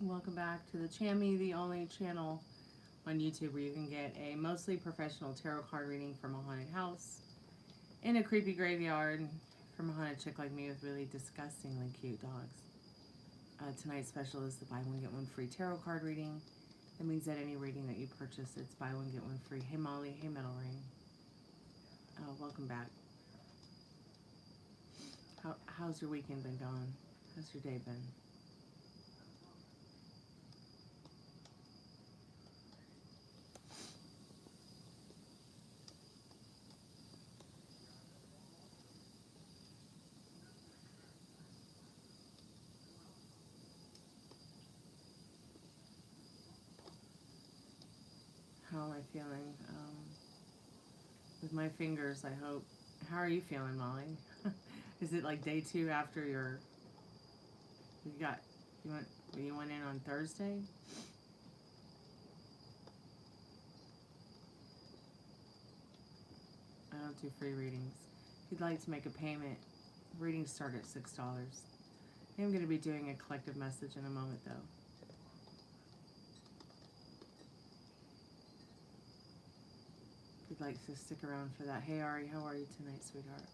Welcome back to the Chammy, the only channel on YouTube where you can get a mostly professional tarot card reading from a haunted house in a creepy graveyard from a haunted chick like me with really disgustingly cute dogs. Tonight's special is the buy one get one free tarot card reading. That means that any reading that you purchase, it's buy one get one free. Hey Molly, hey Metal Ring. Welcome back. How's your weekend been going? How's your day been? How am I feeling? With my fingers, I hope. How are you feeling, Molly? Is it like day 2 after you went in on Thursday? I don't do free readings. If you'd like to make a payment, readings start at $6. I am going to be doing a collective message in a moment, though. If you'd like to stick around for that. Hey, Ari, how are you tonight, sweetheart?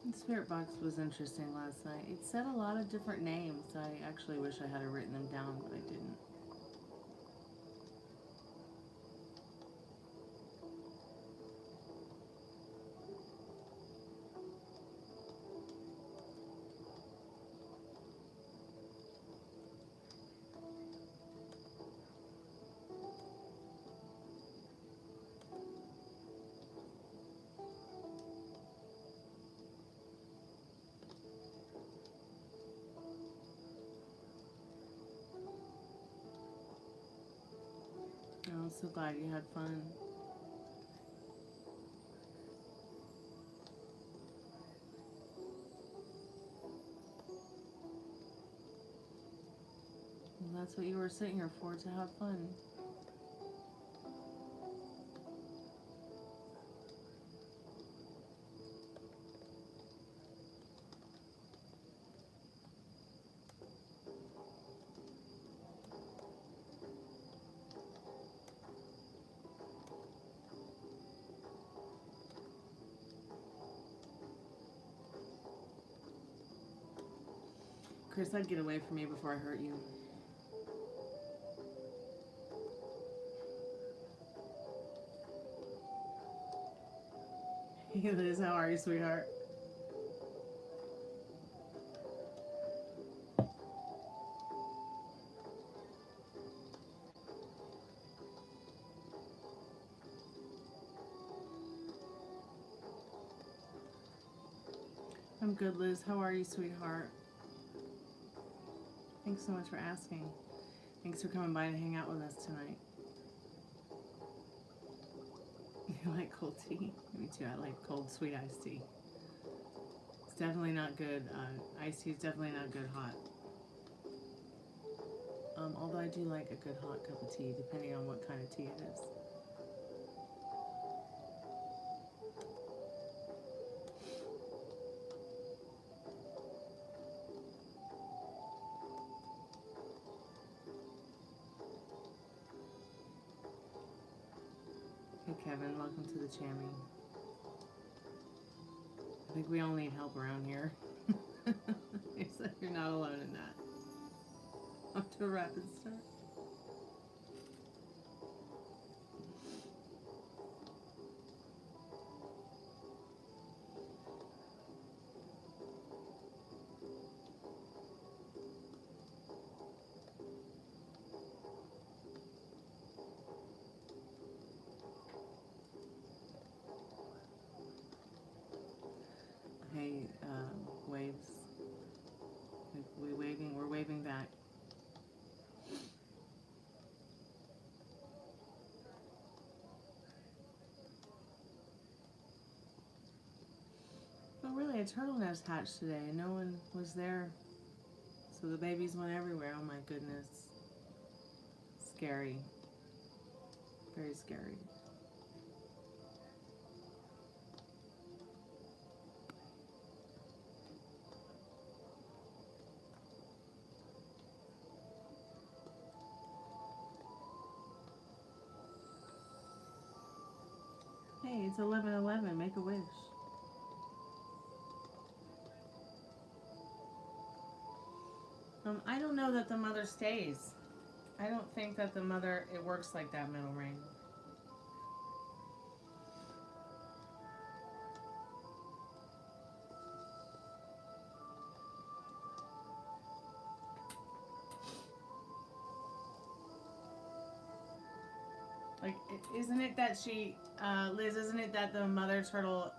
The spirit box was interesting last night. It said a lot of different names. I actually wish I had written them down, but I didn't. I'm so glad you had fun. Well, that's what you were sitting here for, to have fun. Chris, I'd get away from you before I hurt you. Hey Liz, how are you, sweetheart? I'm good, Liz. How are you, sweetheart? Thanks so much for asking. Thanks for coming by to hang out with us tonight. You like cold tea? Me too. I like cold, sweet iced tea. It's definitely not good. Iced tea is definitely not good hot. Although I do like a good hot cup of tea, depending on what kind of tea it is. Hey Kevin, welcome to the Chammy. I think we all need help around here. Except you're not alone in that. Off to a rapid start. Hey, waves. We're waving back. But really, a turtle nest hatched today. No one was there. So the babies went everywhere. Oh my goodness. Scary. Very scary. Hey, it's 11:11. Make a wish. I don't know that the mother stays. I don't think that the mother, it works like that, middle ring. Like, isn't it that she, Liz, isn't it that the mother turtle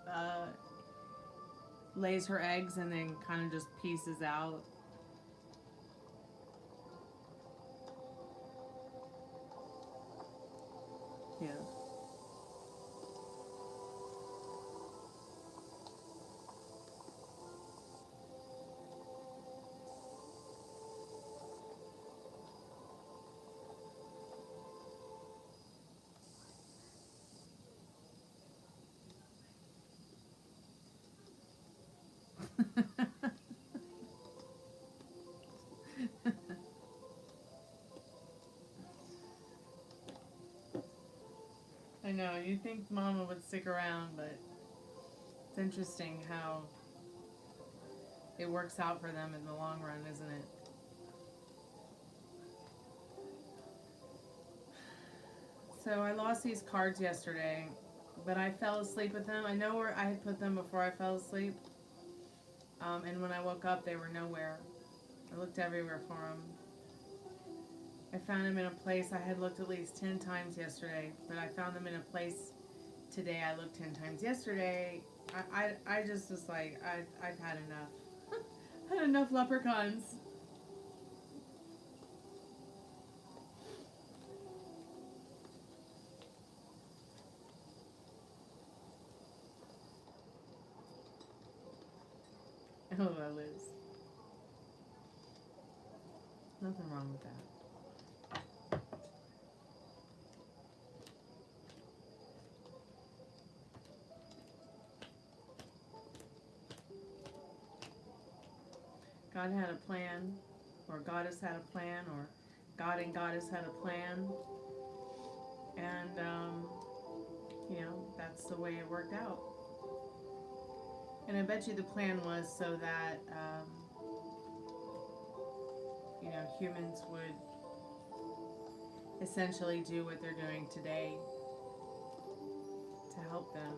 lays her eggs and then kind of just pieces out? Yeah. I know, you think Mama would stick around, but it's interesting how it works out for them in the long run, isn't it? So I lost these cards yesterday, but I fell asleep with them. I know where I had put them before I fell asleep. And when I woke up, they were nowhere. I looked everywhere for them. I found them in a place I had looked at least 10 times yesterday, but I found them in a place today I looked 10 times yesterday. I just was like, I've had enough. Had enough leprechauns. Oh, that Liz. Nothing wrong with that. God had a plan, or Goddess had a plan, or God and Goddess had a plan. And, you know, that's the way it worked out. And I bet you the plan was so that, you know, humans would essentially do what they're doing today to help them.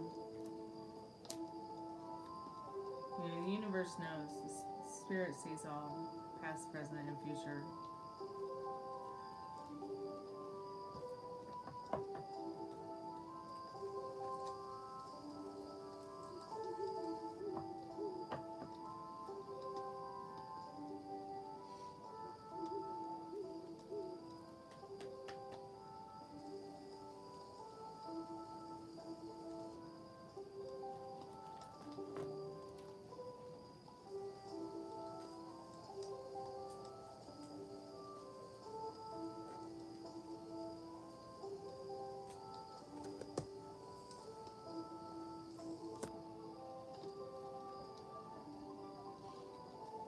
You know, the universe knows. The spirit sees all, past, present, and future.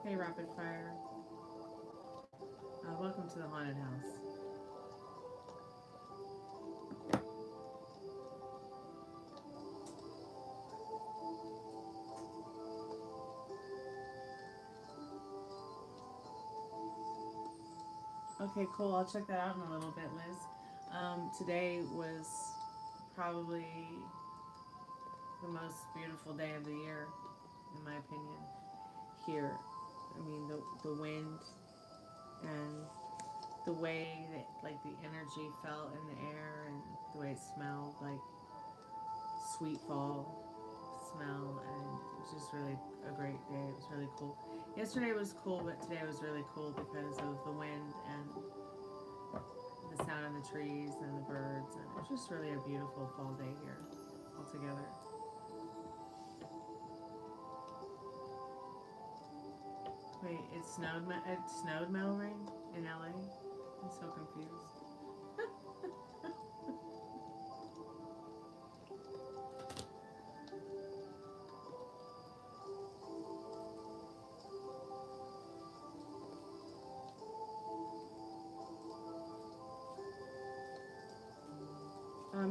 Hey, Rapid Fire. Welcome to the haunted house. Okay, cool. I'll check that out in a little bit, Liz. Today was probably the most beautiful day of the year, in my opinion. Here, I mean, the wind and the way that, like, the energy felt in the air and the way it smelled, like sweet fall smell, and it's just really a great day. It was really cool. Yesterday was cool, but today was really cool because of the wind and the sound of the trees and the birds, and it's just really a beautiful fall day here altogether. Wait, it snowed metal rain in LA? I'm so confused.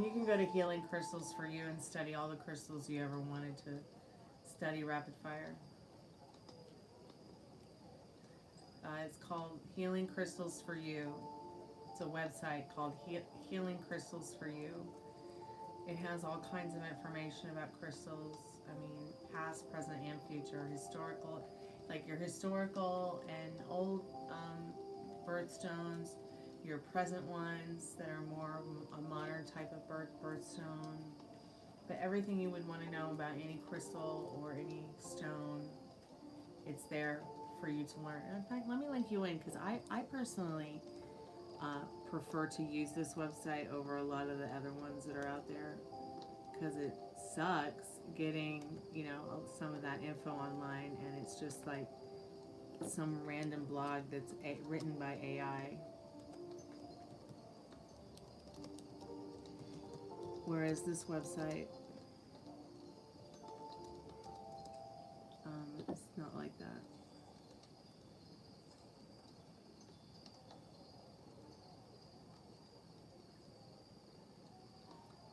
You can go to Healing Crystals for You and study all the crystals you ever wanted to study rapid fire. It's called Healing Crystals for You. It's a website called Healing Crystals for You. It has all kinds of information about crystals. I mean, past, present, and future. Historical, like your historical and old birthstones. Your present ones that are more a modern type of birthstone. But everything you would want to know about any crystal or any stone, it's there for you to learn. And in fact, let me link you in, because I personally prefer to use this website over a lot of the other ones that are out there, because it sucks getting, you know, some of that info online, and it's just like some random blog that's written by AI. Whereas this website, it's not like that.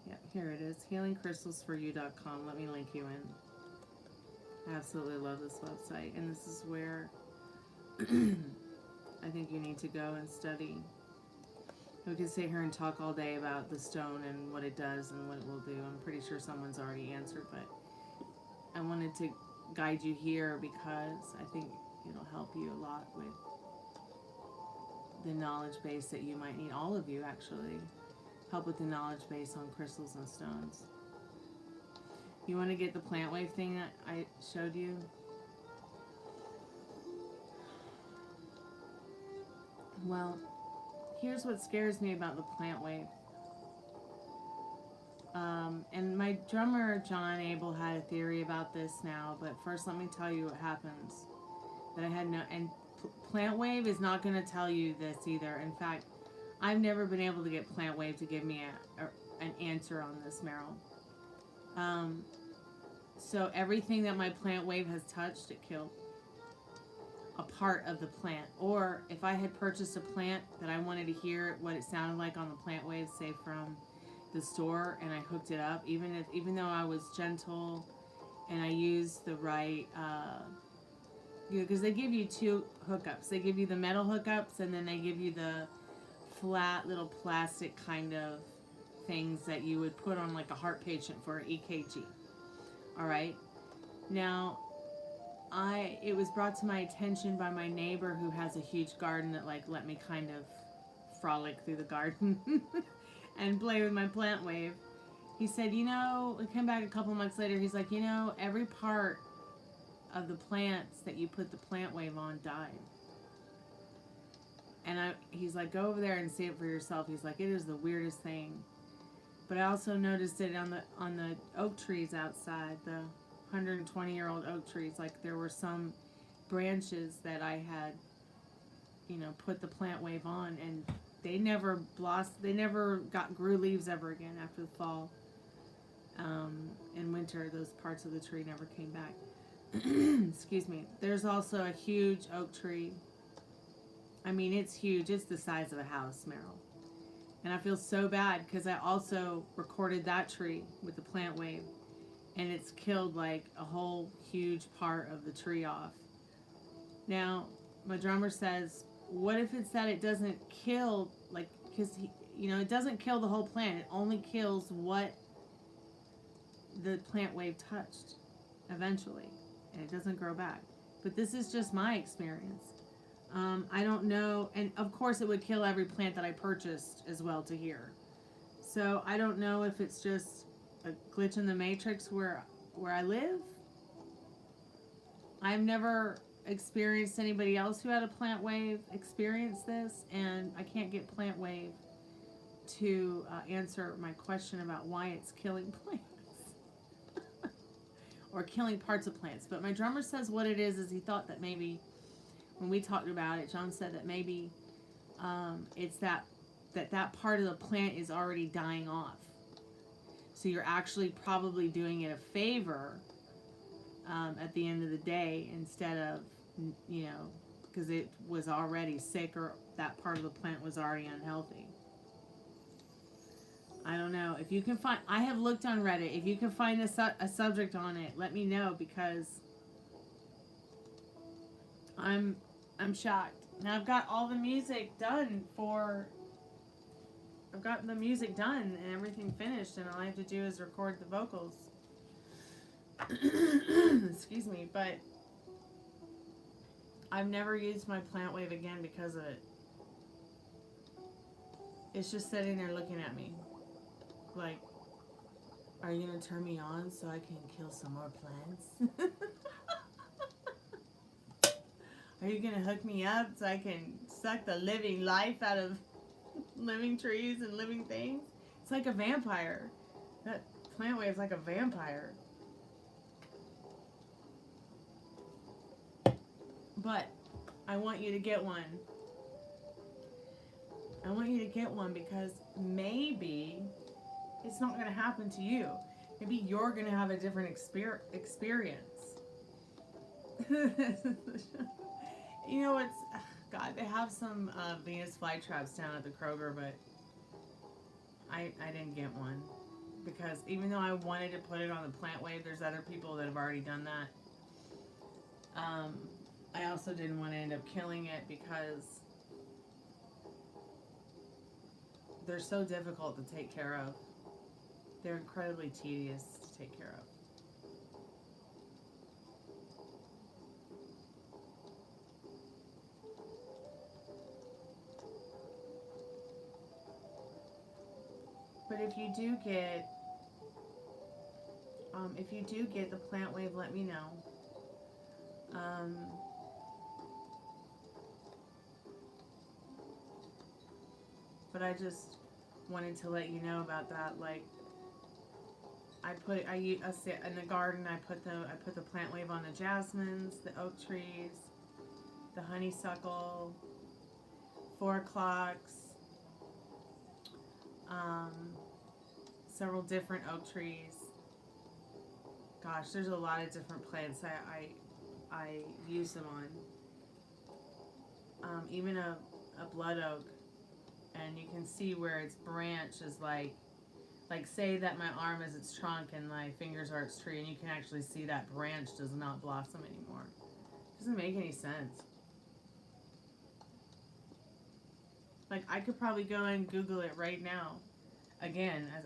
Yeah, here it is, healingcrystalsforyou.com. Let me link you in. I absolutely love this website, and this is where I think you need to go and study. We could sit here and talk all day about the stone and what it does and what it will do. I'm pretty sure someone's already answered, but I wanted to guide you here because I think it'll help you a lot with the knowledge base that you might need. All of you, actually. Help with the knowledge base on crystals and stones. You want to get the plant wave thing that I showed you? Well, here's what scares me about the plant wave. And my drummer, John Abel, had a theory about this now, but first let me tell you what happens. That I had no, and plant wave is not going to tell you this either. In fact, I've never been able to get plant wave to give me an answer on this, Meryl. So everything that my plant wave has touched, it killed. A part of the plant. Or if I had purchased a plant that I wanted to hear what it sounded like on the plant wave, say from the store, and I hooked it up, even though I was gentle and I used the right, because they give you two hookups. They give you the metal hookups, and then they give you the flat little plastic kind of things that you would put on like a heart patient for an EKG. All right. Now, it was brought to my attention by my neighbor who has a huge garden that like let me kind of frolic through the garden and play with my plant wave. He said, you know, we came back a couple months later, he's like, you know, every part of the plants that you put the plant wave on died. And he's like, go over there and see it for yourself. He's like, it is the weirdest thing. But I also noticed it on the oak trees outside, the 120-year-old oak trees. Like there were some branches that I had, you know, put the plant wave on, and they never blossomed. They never grew leaves ever again after the fall. In winter, those parts of the tree never came back. Excuse me. There's also a huge oak tree. I mean, it's huge. It's the size of a house, Meryl. And I feel so bad because I also recorded that tree with the plant wave, and it's killed like a whole huge part of the tree off. Now, my drummer says, what if it's that it doesn't kill, like, because, you know, it doesn't kill the whole plant. It only kills what the plant wave touched eventually, and it doesn't grow back. But this is just my experience. I don't know, and of course it would kill every plant that I purchased as well to hear. So I don't know if it's just a glitch in the matrix where where I live, I've never experienced anybody else who had a plant wave experience this, and I can't get Plant Wave to answer my question about why it's killing plants or killing parts of plants. But my drummer says what it is he thought that maybe when we talked about it, John said that maybe it's that part of the plant is already dying off. So you're actually probably doing it a favor at the end of the day, instead of, you know, because it was already sick, or that part of the plant was already unhealthy. I don't know. If you can find, I have looked on Reddit. If you can find a subject on it, let me know, because I'm shocked. Now I've got all the music done for, I've got the music done and everything finished, and all I have to do is record the vocals. Excuse me, but I've never used my Plant Wave again because of it. It's just sitting there looking at me like, are you gonna turn me on so I can kill some more plants? Are you gonna hook me up so I can suck the living life out of living trees and living things? It's like a vampire. That Plant Wave is like a vampire. But I want you to get one. I want you to get one because maybe it's not going to happen to you. Maybe you're going to have a different experience. You know, it's, God, they have some Venus flytraps down at the Kroger, but I didn't get one. Because even though I wanted to put it on the Plant Wave, there's other people that have already done that. I also didn't want to end up killing it because they're so difficult to take care of. They're incredibly tedious to take care of. But if you do get the Plant Wave, let me know. But I just wanted to let you know about that. Like, in the garden, I put the Plant Wave on the jasmines, the oak trees, the honeysuckle, 4 o'clocks, several different oak trees. Gosh, there's a lot of different plants I use them on. Even a blood oak. And you can see where its branch is like say that my arm is its trunk and my fingers are its tree, and you can actually see that branch does not blossom anymore. Doesn't make any sense. Like, I could probably go and Google it right now. Again, as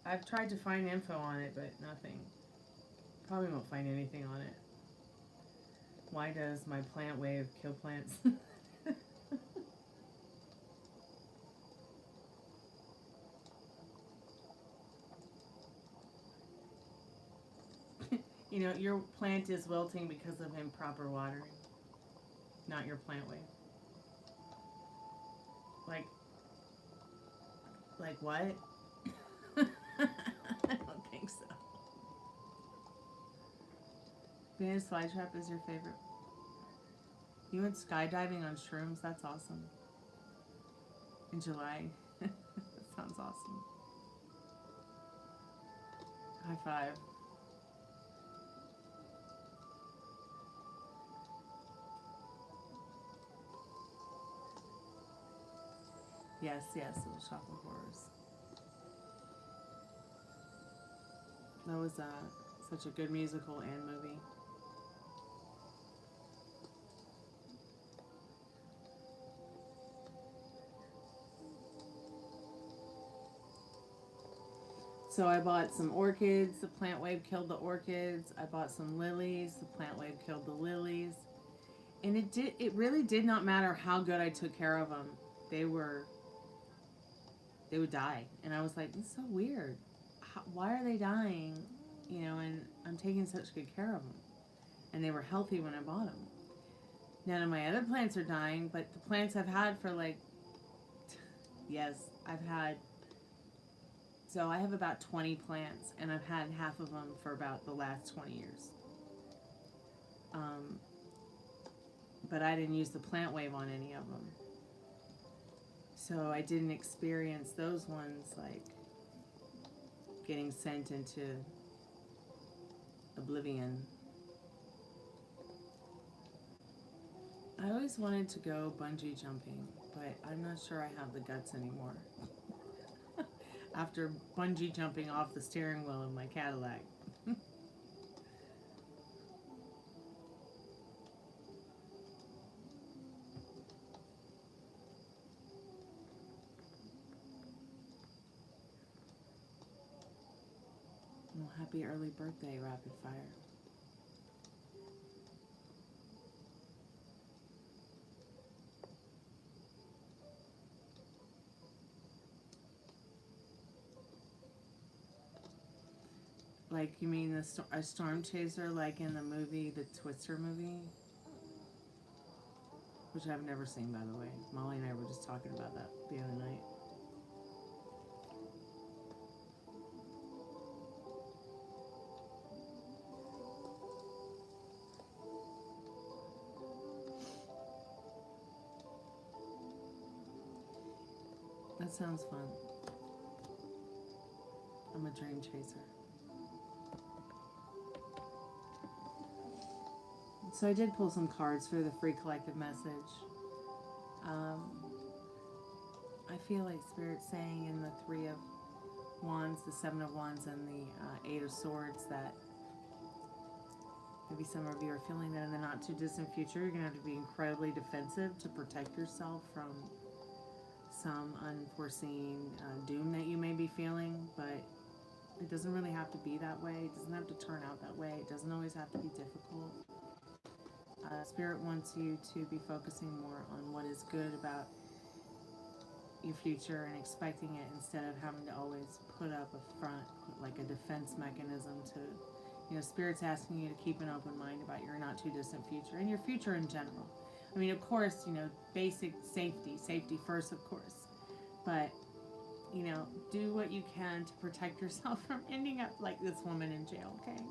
I've tried to find info on it, but nothing. Probably won't find anything on it. Why does my Plant Wave kill plants? You know, your plant is wilting because of improper watering, not your Plant Wave. Like what? I don't think so. Venus flytrap is your favorite. You went skydiving on shrooms? That's awesome. In July. That sounds awesome. High five. Yes, Little Shop of Horrors. That was such a good musical and movie. So I bought some orchids. The Plant Wave killed the orchids. I bought some lilies. The Plant Wave killed the lilies. And it really did not matter how good I took care of them. They would die. And I was like, it's so weird. Why are they dying? you know, and I'm taking such good care of them. And they were healthy when I bought them. None of my other plants are dying, but the plants I've had for like, yes, I've had, so I have about 20 plants, and I've had half of them for about the last 20 years. But I didn't use the plant wave on any of them. So I didn't experience those ones like getting sent into oblivion. I always wanted to go bungee jumping, but I'm not sure I have the guts anymore. After bungee jumping off the steering wheel of my Cadillac. Well, happy early birthday, Rapid Fire. Like, you mean a storm chaser like in the movie, the Twister movie? Which I've never seen, by the way. Molly and I were just talking about that the other night. That sounds fun. I'm a dream chaser. So I did pull some cards for the free collective message. I feel like Spirit's saying in the Three of Wands, the Seven of Wands, and the Eight of Swords that maybe some of you are feeling that in the not too distant future you're going to have to be incredibly defensive to protect yourself from some unforeseen doom that you may be feeling, but it doesn't really have to be that way. It doesn't have to turn out that way. It doesn't always have to be difficult. Spirit wants you to be focusing more on what is good about your future and expecting it instead of having to always put up a front, like a defense mechanism to, you know, Spirit's asking you to keep an open mind about your not too distant future and your future in general. I mean, of course, you know, basic safety first, of course, but, you know, do what you can to protect yourself from ending up like this woman in jail, okay?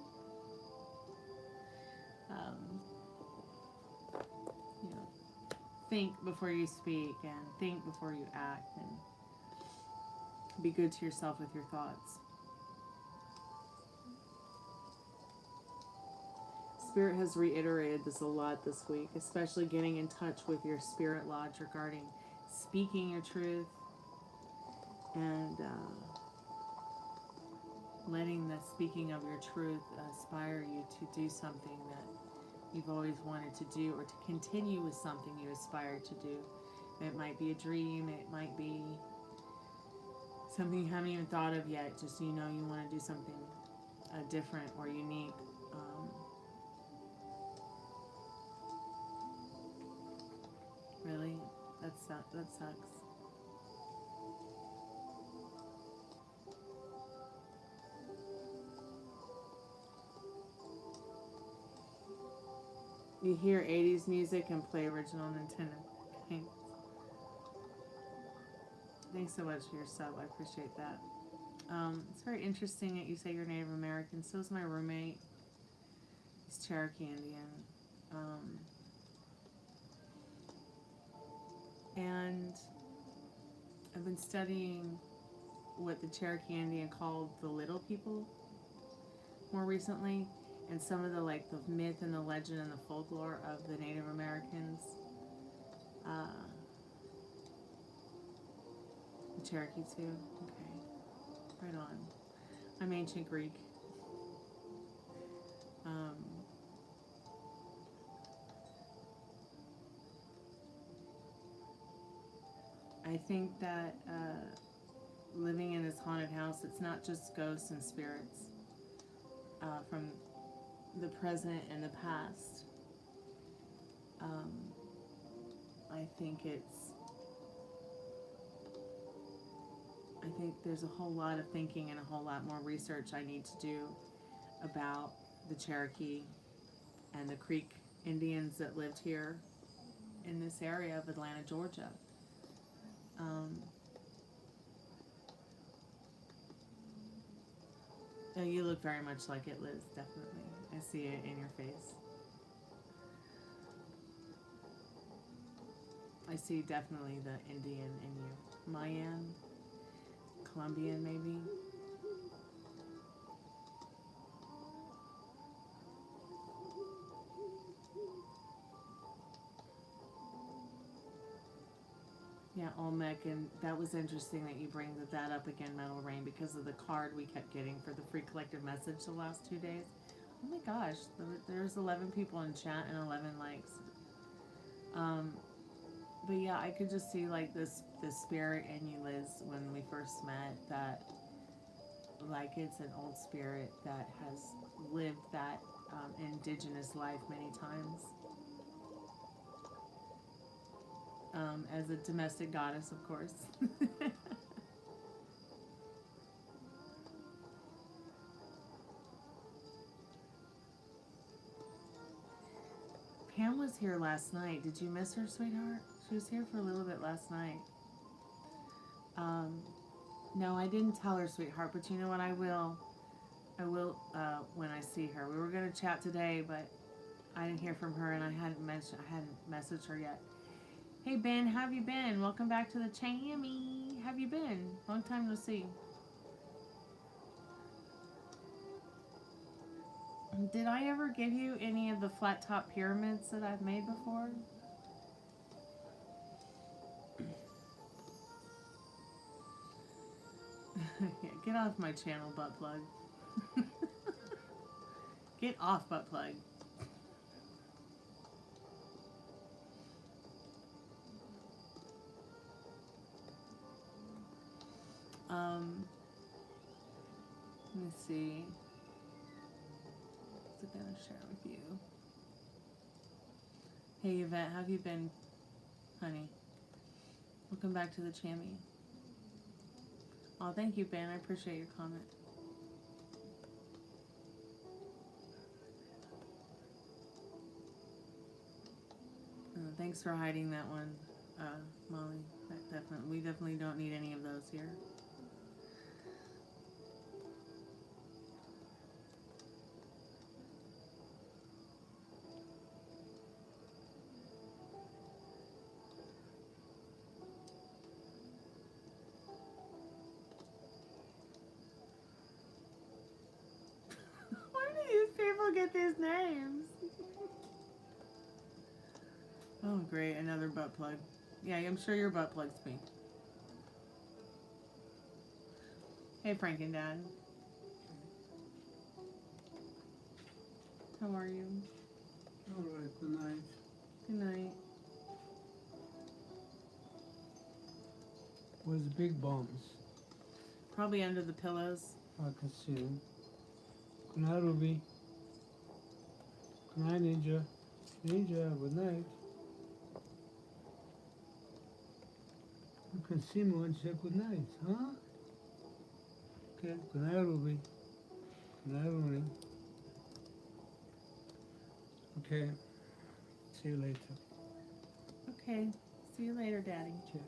You know, think before you speak and think before you act, and be good to yourself with your thoughts. Spirit has reiterated this a lot this week, especially getting in touch with your spirit lodge regarding speaking your truth and letting the speaking of your truth inspire you to do something that you've always wanted to do, or to continue with something you aspire to do. It might be a dream, it might be something you haven't even thought of yet, just you know you want to do something different or unique. Really? That sucks. You hear 80s music and play original Nintendo games. Thanks so much for your sub. I appreciate that. It's very interesting that you say you're Native American. So is my roommate. He's Cherokee Indian. And I've been studying what the Cherokee Indian called the little people more recently, and some of the the myth and the legend and the folklore of the Native Americans. The Cherokee too? Okay. Right on. I'm ancient Greek. I think that living in this haunted house, it's not just ghosts and spirits from the present and the past. I think there's a whole lot of thinking and a whole lot more research I need to do about the Cherokee and the Creek Indians that lived here in this area of Atlanta, Georgia. You look very much like it, Liz, definitely. I see it in your face. I see definitely the Indian in you. Mayan, Colombian maybe. Yeah, Olmec, and that was interesting that you bring that up again, Metal Rain, because of the card we kept getting for the free collective message the last 2 days. Oh my gosh, there's 11 people in chat and 11 likes. But yeah, I could just see like this spirit in you, Liz, when we first met, that like it's an old spirit that has lived that indigenous life many times. As a domestic goddess, of course. Pam was here last night. Did you miss her, sweetheart? She was here for a little bit last night. No, I didn't tell her, sweetheart, but you know what? I will when I see her. We were going to chat today, but I didn't hear from her, and I hadn't messaged her yet. Hey Ben, how have you been? Welcome back to the Chammy. How have you been? Long time no see. Did I ever give you any of the flat top pyramids that I've made before? Yeah, get off my channel, butt plug. Get off, butt plug. Let me see. What's it gonna share with you? Hey Yvette, how have you been, honey? Welcome back to the Chammy. Oh, thank you, Ben. I appreciate your comment. Thanks for hiding that one, Molly. We definitely don't need any of those here. Where do these people get these names? Oh, great. Another butt plug. Yeah, I'm sure your butt plug's me. Hey, Frankendad. How are you? All right, good night. Good night. Where's the big bombs? Probably under the pillows. I can see them. Good night, Ruby. Good night, Ninja. Ninja, good night. You can see me when you say good night, huh? Okay, good night, Ruby. Good night, Rooney. Okay, see you later. Okay. See you later, Daddy. Okay.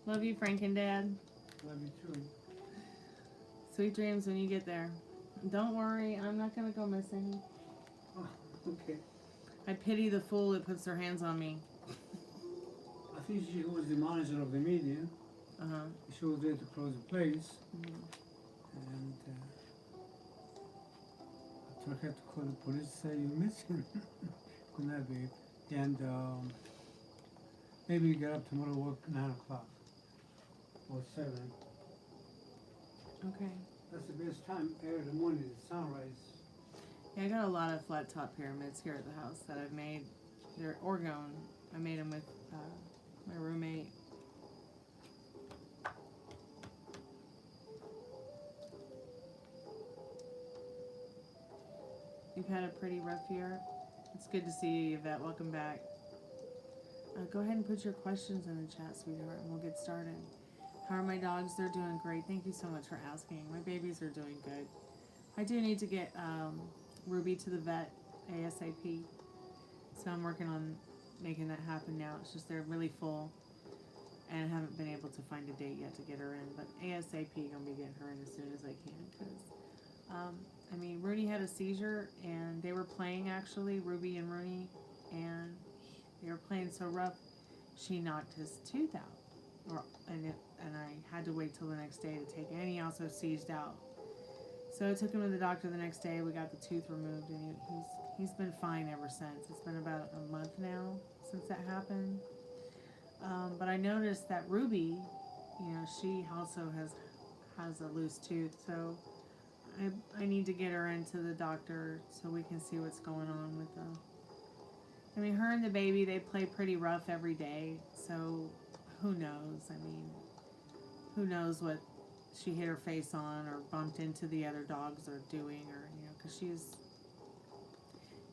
Love you, Frankendad. Love you too. Sweet dreams when you get there. Don't worry, I'm not gonna go missing. Oh, okay. I pity the fool that puts their hands on me. I think she was the manager of the media. Uh-huh. She was there to close the place. Mm-hmm. And I told her to call the police to say you're missing. Good night, babe. And maybe you get up tomorrow, work 9 o'clock or 7. Okay. That's the best time, early morning, the sunrise. Yeah, I got a lot of flat top pyramids here at the house that I've made. They're orgone. I made them with my roommate. You've had a pretty rough year. It's good to see you, Yvette. Welcome back. Go ahead and put your questions in the chat, sweetheart, and we'll get started. How are my dogs? They're doing great. Thank you so much for asking. My babies are doing good. I do need to get Ruby to the vet ASAP. So I'm working on making that happen now. It's just they're really full and I haven't been able to find a date yet to get her in. But ASAP, gonna be getting her in as soon as I can. Because, I mean, Rooney had a seizure and they were playing actually, Ruby and Rooney. And they were playing so rough, she knocked his tooth out. And I had to wait till the next day to take it. And he also seized out. So I took him to the doctor the next day. We got the tooth removed, and he's been fine ever since. It's been about a month now since that happened. But I noticed that Ruby, you know, she also has a loose tooth. So I need to get her into the doctor so we can see what's going on with the. I mean, her and the baby, they play pretty rough every day. So who knows? I mean, who knows what she hit her face on or bumped into the other dogs are doing, or, you know, because she's,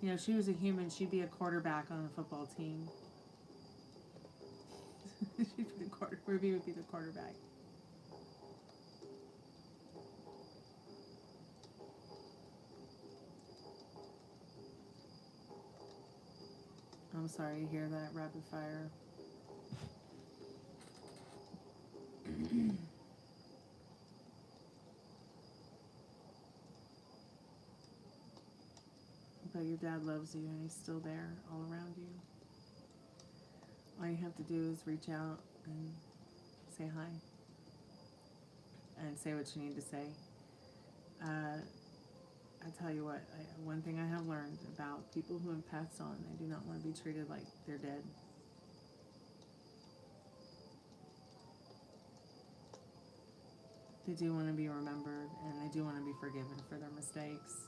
you know, she was a human, she'd be a quarterback on a football team. She'd be the Ruby would be the quarterback. I'm sorry to hear that, rapid fire. But your dad loves you and he's still there all around you. All you have to do is reach out and say hi. And say what you need to say. I tell you what, one thing I have learned about people who have passed on, they do not want to be treated like they're dead. They do want to be remembered and they do want to be forgiven for their mistakes.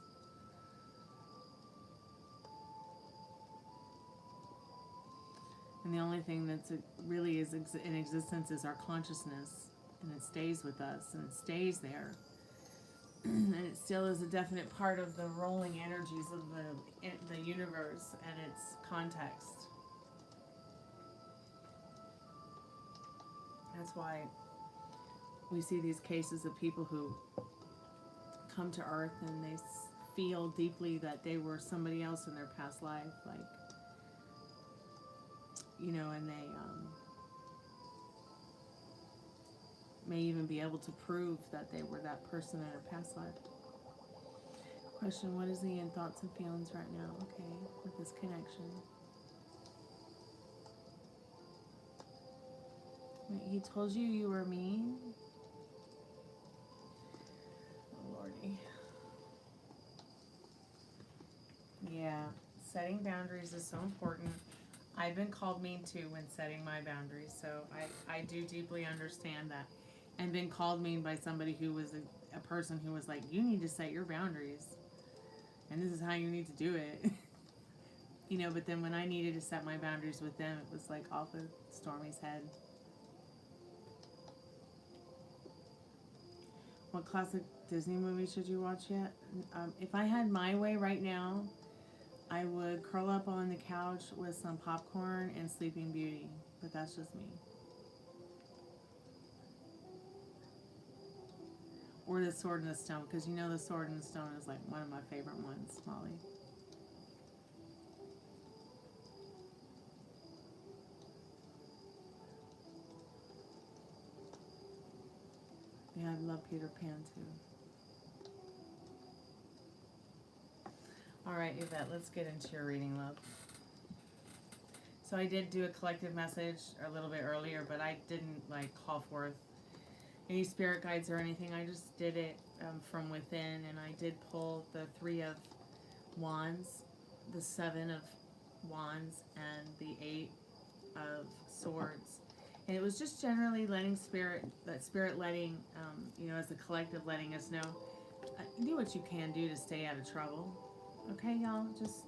And the only thing that's really is in existence is our consciousness, and it stays with us, and it stays there. And it still is a definite part of the rolling energies of the universe and its context. That's why we see these cases of people who come to Earth and they feel deeply that they were somebody else in their past life, like, you know, and they may even be able to prove that they were that person in their past life. Question, what is the in thoughts and feelings right now? Okay, with this connection. Wait, he told you you were mean? Oh, Lordy. Yeah, setting boundaries is so important. I've been called mean too when setting my boundaries, so I do deeply understand that. And been called mean by somebody who was a person who was like, you need to set your boundaries. And this is how you need to do it. You know, but then when I needed to set my boundaries with them, it was like off of Stormie's head. What classic Disney movie should you watch yet? If I had my way right now, I would curl up on the couch with some popcorn and Sleeping Beauty, but that's just me. Or The Sword and the Stone, because you know The Sword and the Stone is like one of my favorite ones, Molly. Yeah, I love Peter Pan too. All right, Yvette, let's get into your reading, love. So I did do a collective message a little bit earlier, but I didn't like call forth any spirit guides or anything. I just did it from within, and I did pull the 3 of Wands, the 7 of Wands, and the 8 of Swords. And it was just generally letting spirit letting, you know, as a collective letting us know, do what you can do to stay out of trouble. Okay, y'all? Just,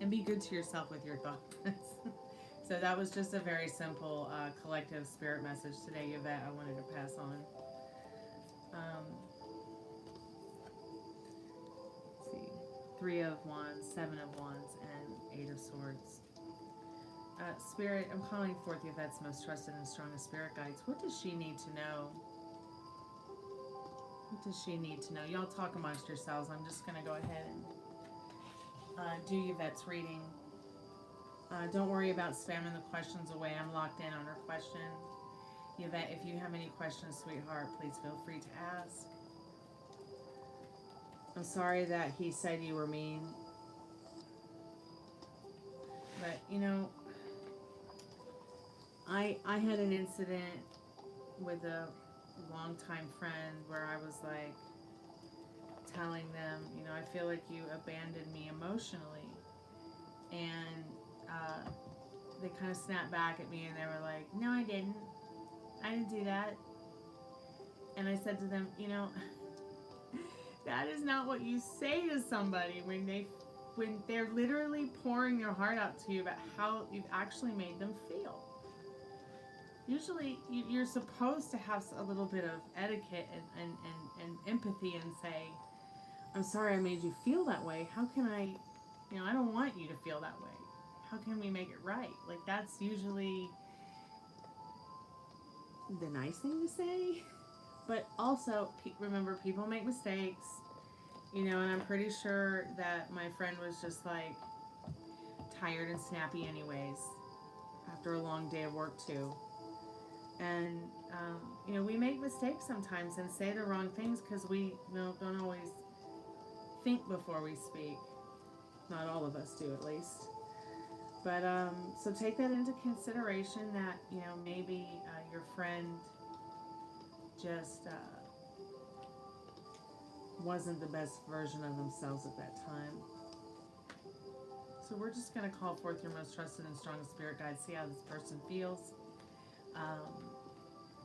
and be good to yourself with your thoughts. So that was just a very simple collective spirit message today, Yvette, I wanted to pass on. Let's see. 3 of Wands, 7 of Wands, and 8 of Swords. Spirit, I'm calling forth Yvette's most trusted and strongest spirit guides. What does she need to know? What does she need to know? Y'all talk amongst yourselves. I'm just going to go ahead and do Yvette's reading. Don't worry about spamming the questions away. I'm locked in on her question. Yvette, if you have any questions, sweetheart, please feel free to ask. I'm sorry that he said you were mean. But, you know, I had an incident with a longtime friend where I was like telling them, you know, I feel like you abandoned me emotionally. And they kind of snapped back at me and they were like, no, I didn't do that. And I said to them, you know, that is not what you say to somebody when they're literally pouring their heart out to you about how you've actually made them feel. Usually you're supposed to have a little bit of etiquette and empathy and say, I'm sorry I made you feel that way. How can I don't want you to feel that way. How can we make it right? Like, that's usually the nice thing to say. But also, remember, people make mistakes, you know, and I'm pretty sure that my friend was just like tired and snappy anyways after a long day of work too. And, you know, we make mistakes sometimes and say the wrong things because we don't always think before we speak. Not all of us do, at least. But, so take that into consideration that, you know, maybe your friend just wasn't the best version of themselves at that time. So we're just going to call forth your most trusted and strongest spirit guide, see how this person feels.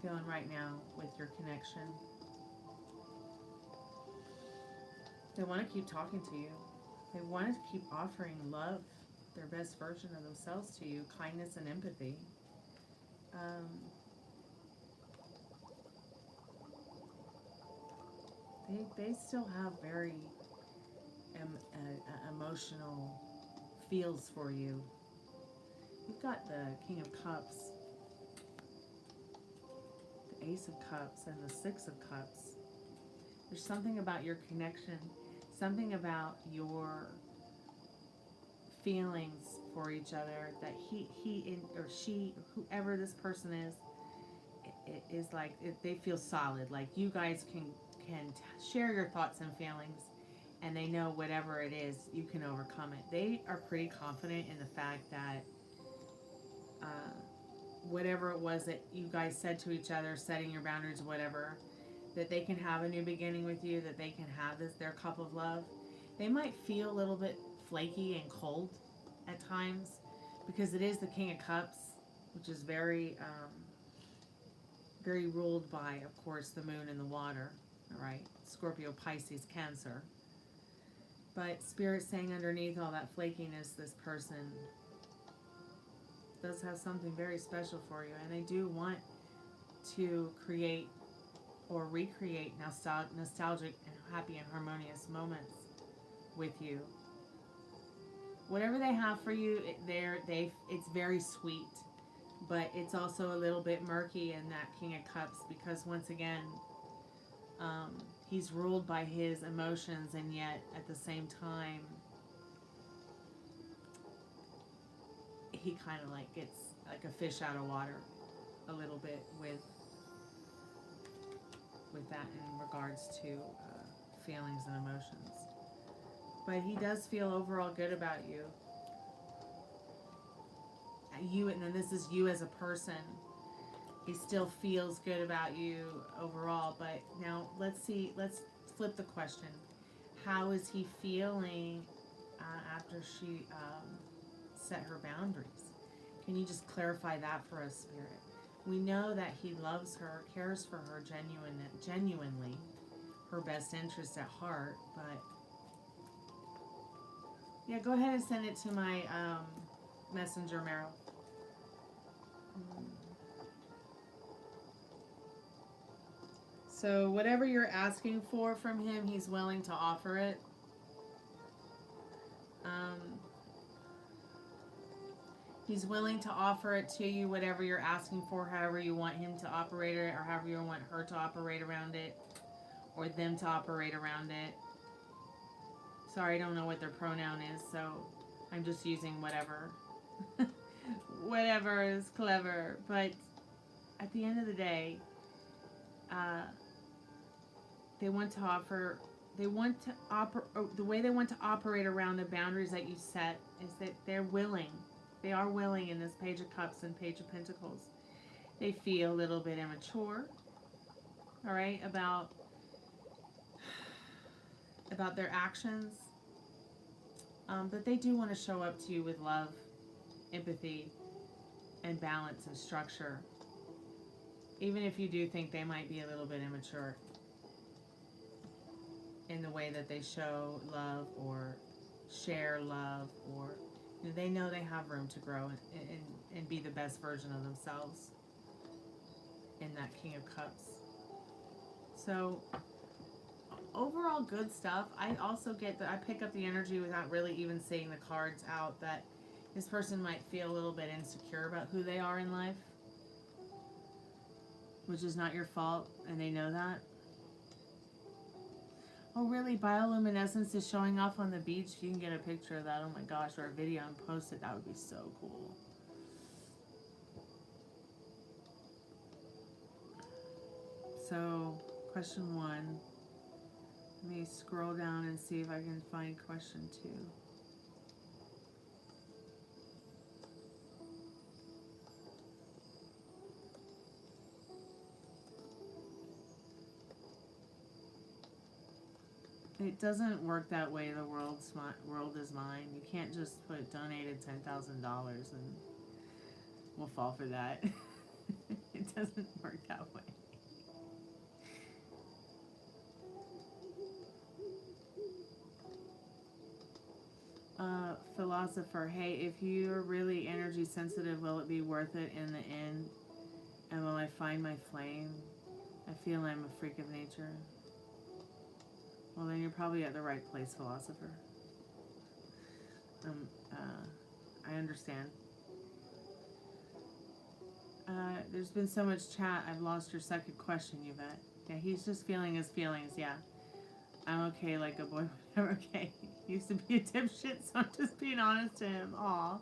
Feeling right now with your connection. They want to keep talking to you. They want to keep offering love, their best version of themselves to you, kindness and empathy. They still have very emotional feels for you. You've got the King of Cups, the Ace of Cups, and the Six of Cups. There's something about your connection, something about your feelings for each other that he or she, whoever this person is like, they feel solid. Like, you guys can share your thoughts and feelings, and they know whatever it is, you can overcome it. They are pretty confident in the fact that whatever it was that you guys said to each other, setting your boundaries, whatever, that they can have a new beginning with you, that they can have their cup of love. They might feel a little bit flaky and cold at times because it is the King of Cups, which is very very ruled by, of course, the moon and the water. All right, Scorpio, Pisces, Cancer. But Spirit's saying underneath all that flakiness, this person does have something very special for you, and they do want to create or recreate nostalgic and happy and harmonious moments with you. Whatever they have for you, it's very sweet, but it's also a little bit murky in that King of Cups because, once again, he's ruled by his emotions, and yet at the same time he kind of like gets like a fish out of water a little bit with that in regards to feelings and emotions. But he does feel overall good about you. And then this is you as a person. He still feels good about you overall. But now let's flip the question. How is he feeling after she set her boundaries? Can you just clarify that for us, Spirit? We know that he loves her, cares for her genuinely, her best interest at heart, but yeah, go ahead and send it to my messenger, Meryl. So whatever you're asking for from him, he's willing to offer it. He's willing to offer it to you, whatever you're asking for, however you want him to operate it, or however you want her to operate around it, or them to operate around it. Sorry, I don't know what their pronoun is, so I'm just using whatever. Whatever is clever. But at the end of the day, they want to offer, the way they want to operate around the boundaries that you set is that they're willing. They are willing in this Page of Cups and Page of Pentacles. They feel a little bit immature, all right, about their actions. But they do want to show up to you with love, empathy, and balance and structure. Even if you do think they might be a little bit immature in the way that they show love or share love, or they know they have room to grow and be the best version of themselves in that King of Cups. So overall good stuff. I also get that I pick up the energy without really even seeing the cards out, that this person might feel a little bit insecure about who they are in life, which is not your fault, and they know that. Oh really, bioluminescence is showing off on the beach. If you can get a picture of that, oh my gosh, or a video and post it, that would be so cool. So question 1. Let me scroll down and see if I can find question 2. It doesn't work that way. The world is mine. You can't just put donated $10,000 and we'll fall for that. It doesn't work that way. Philosopher, hey, if you're really energy sensitive, will it be worth it in the end? And will I find my flame? I feel I'm a freak of nature. Well, then you're probably at the right place, philosopher. I understand. There's been so much chat, I've lost your second question, Yvette. Yeah, he's just feeling his feelings, yeah. I'm okay like a boy, whatever, okay. He used to be a dipshit, so I'm just being honest to him. Aw.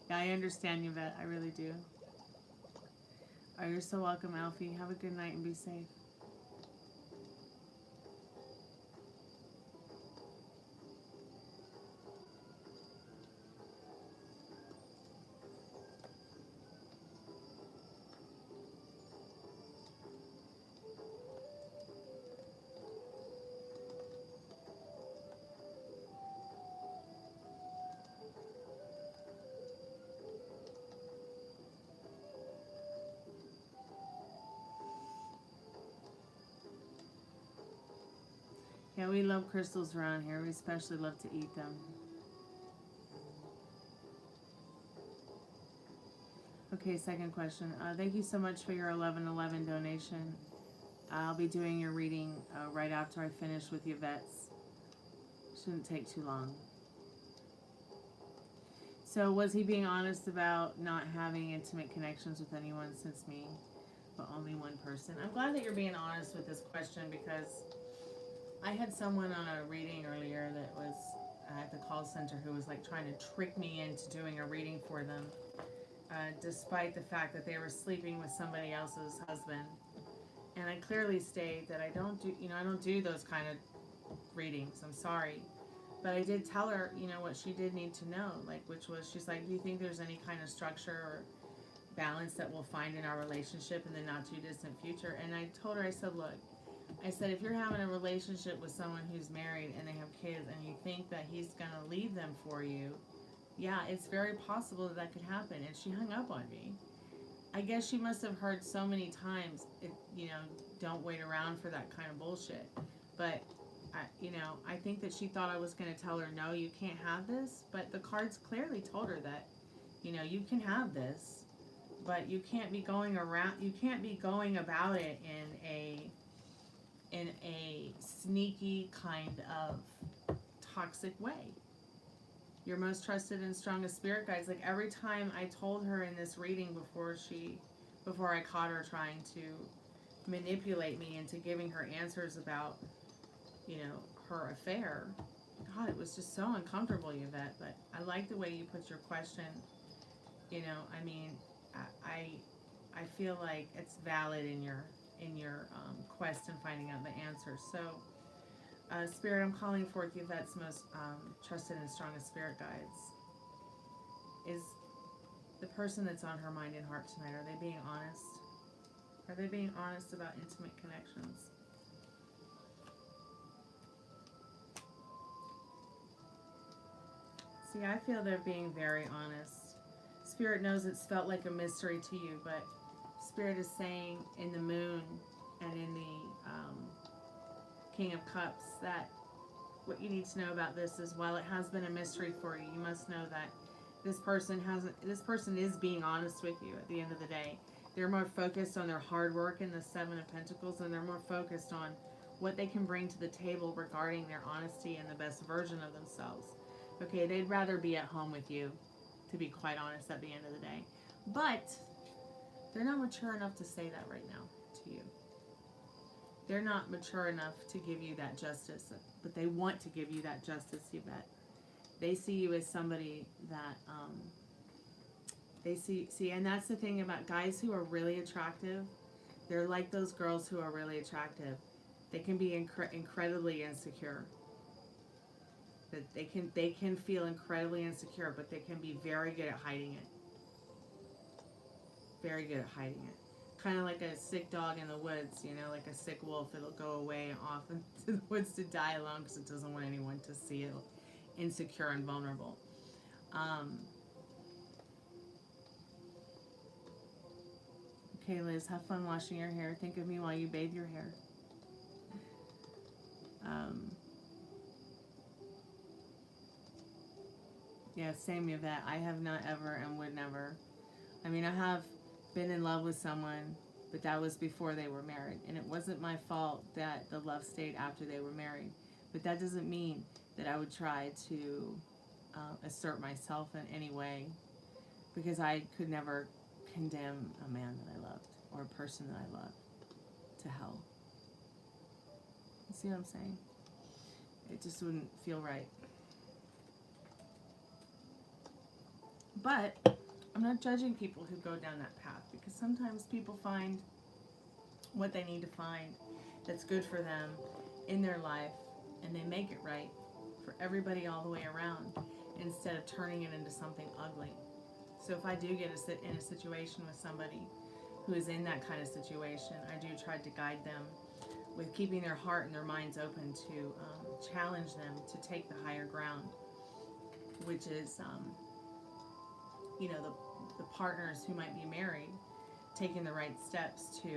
Yeah, I understand, Yvette, I really do. Oh, you're so welcome, Alfie. Have a good night and be safe. Yeah, we love crystals around here. We especially love to eat them. Okay, second question. Thank you so much for your 1111 donation. I'll be doing your reading right after I finish with Yvette's. Shouldn't take too long. So was he being honest about not having intimate connections with anyone since me, but only one person? I'm glad that you're being honest with this question, because I had someone on a reading earlier that was at the call center who was like trying to trick me into doing a reading for them, despite the fact that they were sleeping with somebody else's husband. And I clearly state that I don't do those kind of readings. I'm sorry. But I did tell her, what she did need to know, which was, she's like, do you think there's any kind of structure or balance that we'll find in our relationship in the not too distant future? And I told her, I said, look, if you're having a relationship with someone who's married and they have kids and you think that he's going to leave them for you, yeah, it's very possible that could happen. And she hung up on me. I guess she must have heard so many times, don't wait around for that kind of bullshit. But, I think that she thought I was going to tell her, no, you can't have this. But the cards clearly told her that, you can have this, but you can't be going about it in a sneaky kind of toxic way. your most trusted and strongest spirit guides. Like every time I told her in this reading before I caught her trying to manipulate me into giving her answers about, you know, her affair. God, it was just so uncomfortable, Yvette, but I like the way you put your question. You know, I mean, I feel like it's valid in your quest and finding out the answer. So, Spirit, I'm calling forth Yvette's most trusted and strongest spirit guides. Is the person that's on her mind and heart tonight, are they being honest? Are they being honest about intimate connections? See, I feel they're being very honest. Spirit knows it's felt like a mystery to you, but Spirit is saying in the Moon and in the King of Cups that what you need to know about this is, while it has been a mystery for you, you must know that this person is being honest with you at the end of the day. They're more focused on their hard work in the Seven of Pentacles, and they're more focused on what they can bring to the table regarding their honesty and the best version of themselves. Okay, they'd rather be at home with you, to be quite honest, at the end of the day. But they're not mature enough to say that right now to you. They're not mature enough to give you that justice, but they want to give you that justice, Yvette. They see you as somebody that, they see, and that's the thing about guys who are really attractive. They're like those girls who are really attractive. They can be incredibly insecure. That they can feel incredibly insecure, but they can be very good at hiding it. Very good at hiding it. Kind of like a sick dog in the woods, you know, like a sick wolf. It'll go away off into the woods to die alone because it doesn't want anyone to see it insecure and vulnerable. Okay, Liz, have fun washing your hair. Think of me while you bathe your hair. Yeah, same, Yvette. I have not ever and would never. I mean, I have been in love with someone, but that was before they were married. And it wasn't my fault that the love stayed after they were married. But that doesn't mean that I would try to assert myself in any way, because I could never condemn a man that I loved or a person that I loved to hell. You see what I'm saying? It just wouldn't feel right. But I'm not judging people who go down that path, because sometimes people find what they need to find that's good for them in their life, and they make it right for everybody all the way around, instead of turning it into something ugly. So if I do get in a situation with somebody who is in that kind of situation, I do try to guide them with keeping their heart and their minds open to challenge them to take the higher ground, which is, you know, the partners who might be married taking the right steps to,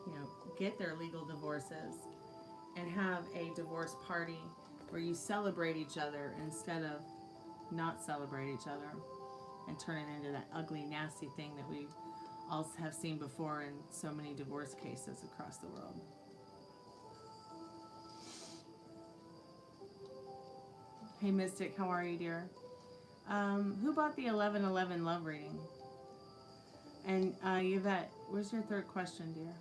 you know, get their legal divorces and have a divorce party where you celebrate each other instead of not celebrate each other and turn it into that ugly, nasty thing that we all have seen before in so many divorce cases across the world. Hey Mystic, how are you, dear? Who bought the 1111 love reading? And Yvette, where's your third question, dear?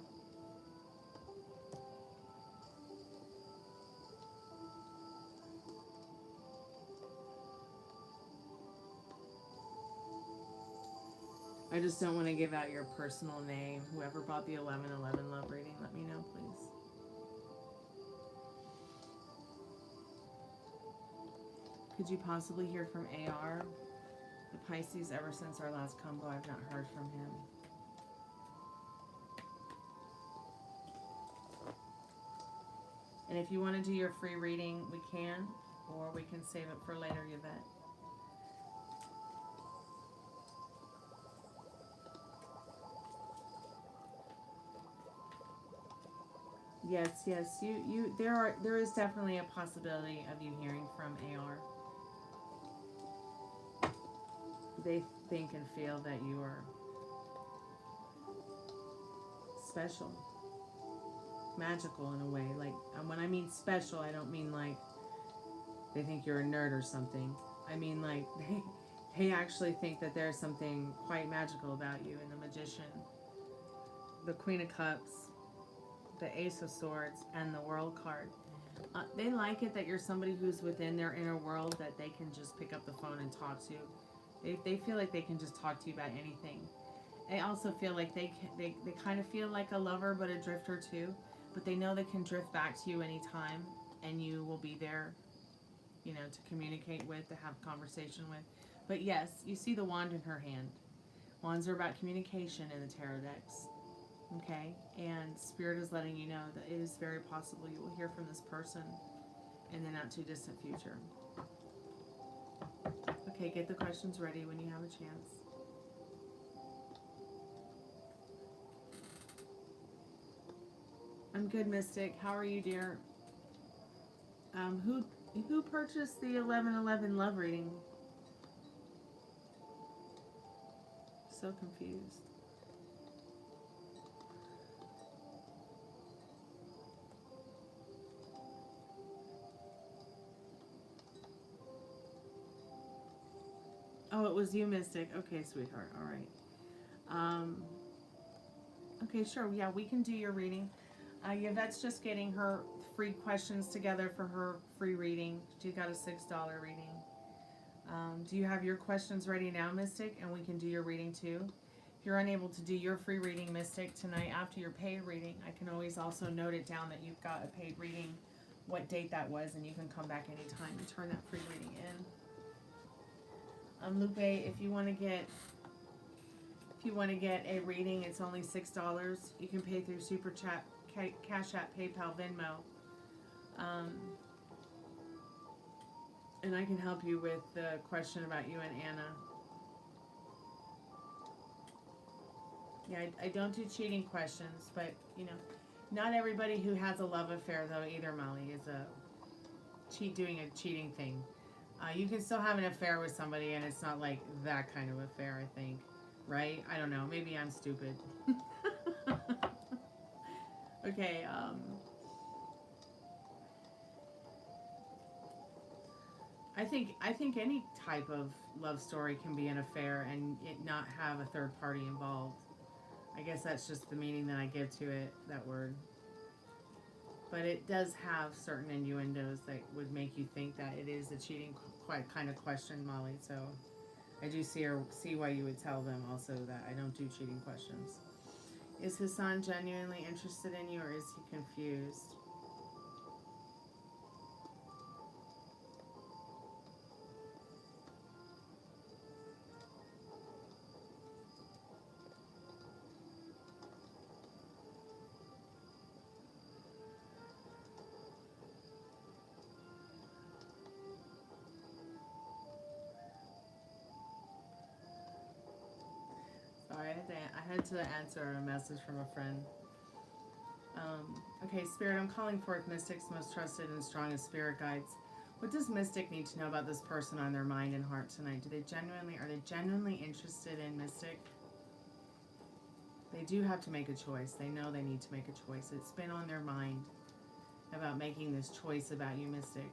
I just don't want to give out your personal name. Whoever bought the 1111 love reading, let me know, please. Could you possibly hear from AR? The Pisces, ever since our last combo, I've not heard from him. And if you want to do your free reading, we can, or we can save it for later, Yvette. Yes, there is definitely a possibility of you hearing from AR. They think and feel that you are special, magical in a way. Like, when I mean special, I don't mean like they think you're a nerd or something. I mean, like, they actually think that there's something quite magical about you. And the Magician, the Queen of Cups, the Ace of Swords, and the World card. They like it that you're somebody who's within their inner world, that they can just pick up the phone and talk to. They feel like they can just talk to you about anything. They also feel like they kind of feel like a lover but a drifter too. But they know they can drift back to you anytime, and you will be there, you know, to communicate with, to have conversation with. But yes, you see the wand in her hand. Wands are about communication in the tarot decks. Okay? And Spirit is letting you know that it is very possible you will hear from this person in the not too distant future. Okay, get the questions ready when you have a chance. I'm good, Mystic. How are you, dear? Who purchased the 1111 love reading? So confused. Oh, it was you, Mystic. Okay, sweetheart. All right. Okay, sure. Yeah, we can do your reading. Yvette's just getting her free questions together for her free reading. She got a $6 reading. Do you have your questions ready now, Mystic? And we can do your reading too. If you're unable to do your free reading, Mystic, tonight after your paid reading, I can always also note it down that you've got a paid reading, what date that was, and you can come back anytime and turn that free reading in. Lupe, if you want to get a reading, it's only $6. You can pay through Super Chat, Cash App, PayPal, Venmo. And I can help you with the question about you and Anna. Yeah, I don't do cheating questions, but, you know, not everybody who has a love affair, though, either, Molly, is doing a cheating thing. You can still have an affair with somebody, and it's not like that kind of affair, I think. Right? I don't know. Maybe I'm stupid. Okay, I think any type of love story can be an affair and it not have a third party involved. I guess that's just the meaning that I give to it, that word. But it does have certain innuendos that would make you think that it is a cheating kind of question, Molly. So I do see why you would tell them also that I don't do cheating questions. Is Hassan genuinely interested in you, or is he confused? Sorry, I had to answer a message from a friend. Okay, Spirit, I'm calling forth Mystic's most trusted and strongest spirit guides. What does Mystic need to know about this person on their mind and heart tonight? Are they genuinely interested in Mystic? They do have to make a choice. They know they need to make a choice. It's been on their mind about making this choice about you, Mystic.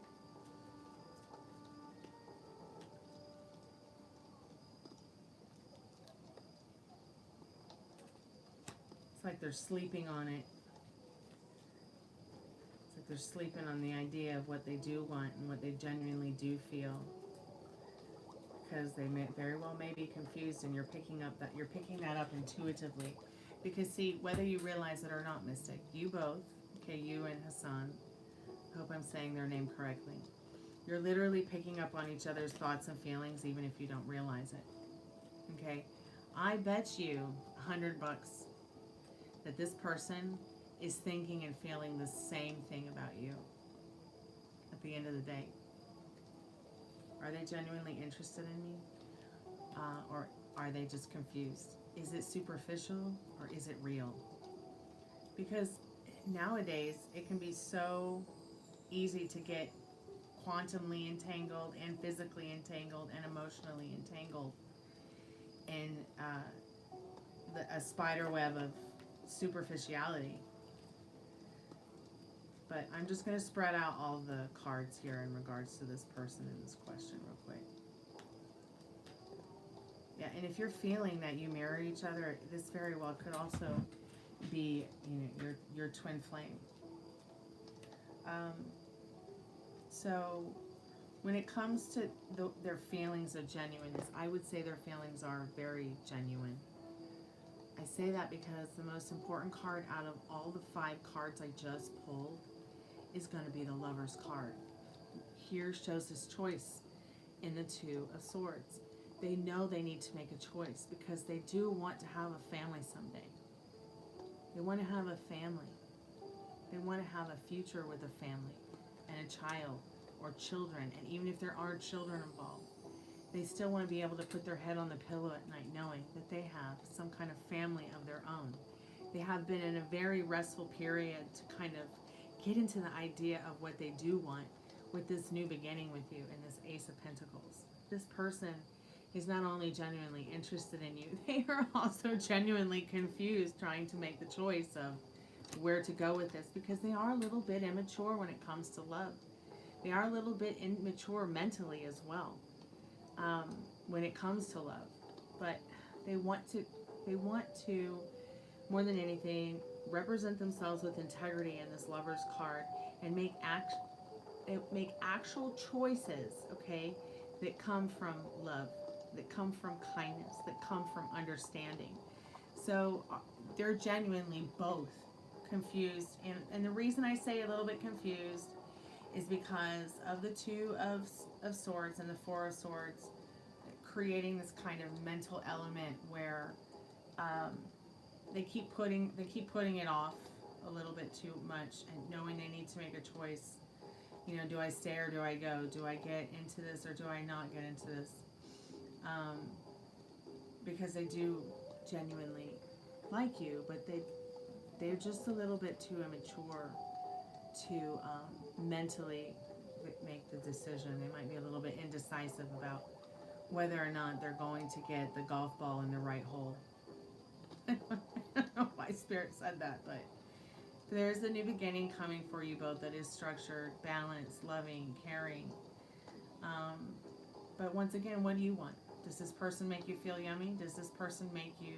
It's like they're sleeping on it. They're sleeping on the idea of what they do want and what they genuinely do feel, because they very well may be confused, and you're picking that up intuitively. Because see, whether you realize it or not, Mystic, you both, okay, you and Hassan, I hope I'm saying their name correctly, you're literally picking up on each other's thoughts and feelings even if you don't realize it. Okay, I bet you $100 that this person is thinking and feeling the same thing about you at the end of the day. Are they genuinely interested in you? Or are they just confused? Is it superficial or is it real? Because nowadays it can be so easy to get quantumly entangled and physically entangled and emotionally entangled in a spider web of superficiality. But I'm just going to spread out all the cards here in regards to this person in this question real quick. Yeah, and if you're feeling that you marry each other, this very well could also be, you know, your twin flame. So when it comes to their feelings of genuineness, I would say their feelings are very genuine. I say that because the most important card out of all the 5 cards I just pulled is going to be the Lover's card. Here shows his choice in the 2 of Swords. They know they need to make a choice because they do want to have a family someday. They want to have a family. They want to have a future with a family and a child or children. And even if there aren't children involved, they still want to be able to put their head on the pillow at night knowing that they have some kind of family of their own. They have been in a very restful period to kind of get into the idea of what they do want with this new beginning with you and this Ace of Pentacles. This person is not only genuinely interested in you, they are also genuinely confused trying to make the choice of where to go with this because they are a little bit immature when it comes to love. They are a little bit immature mentally as well when it comes to love. But they want to, more than anything, represent themselves with integrity in this Lover's card and make actual choices, okay, that come from love, that come from kindness, that come from understanding. So they're genuinely both confused. And the reason I say a little bit confused is because of the 2 of Swords and the 4 of Swords, creating this kind of mental element where they keep putting it off a little bit too much and knowing they need to make a choice. You know, do I stay or do I go? Do I get into this or do I not get into this? Because they do genuinely like you, but they're just a little bit too immature to mentally make the decision. They might be a little bit indecisive about whether or not they're going to get the golf ball in the right hole. I don't know why Spirit said that, but there's a new beginning coming for you both that is structured, balanced, loving, caring. But once again, what do you want? Does this person make you feel yummy? Does this person make you...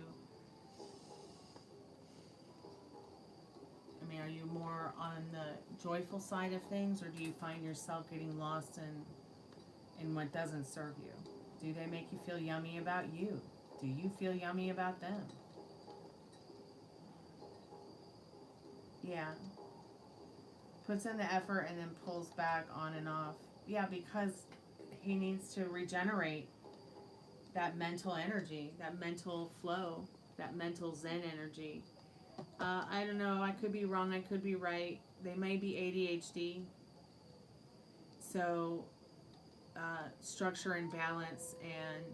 I mean, are you more on the joyful side of things, or do you find yourself getting lost in what doesn't serve you? Do they make you feel yummy about you? Do you feel yummy about them? Yeah. Puts in the effort and then pulls back on and off. Yeah, because he needs to regenerate that mental energy, that mental flow, that mental zen energy. I don't know, I could be wrong, I could be right. They may be ADHD. So structure and balance and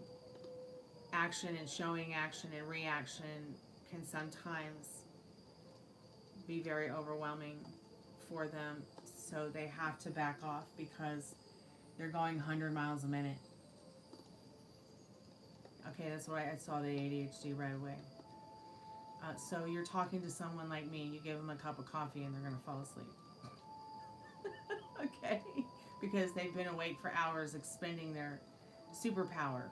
action and showing action and reaction can sometimes be very overwhelming for them. So they have to back off because they're going 100 miles a minute. Okay, that's why I saw the ADHD right away. So you're talking to someone like me, you give them a cup of coffee and they're going to fall asleep. Okay? Because they've been awake for hours expending their superpower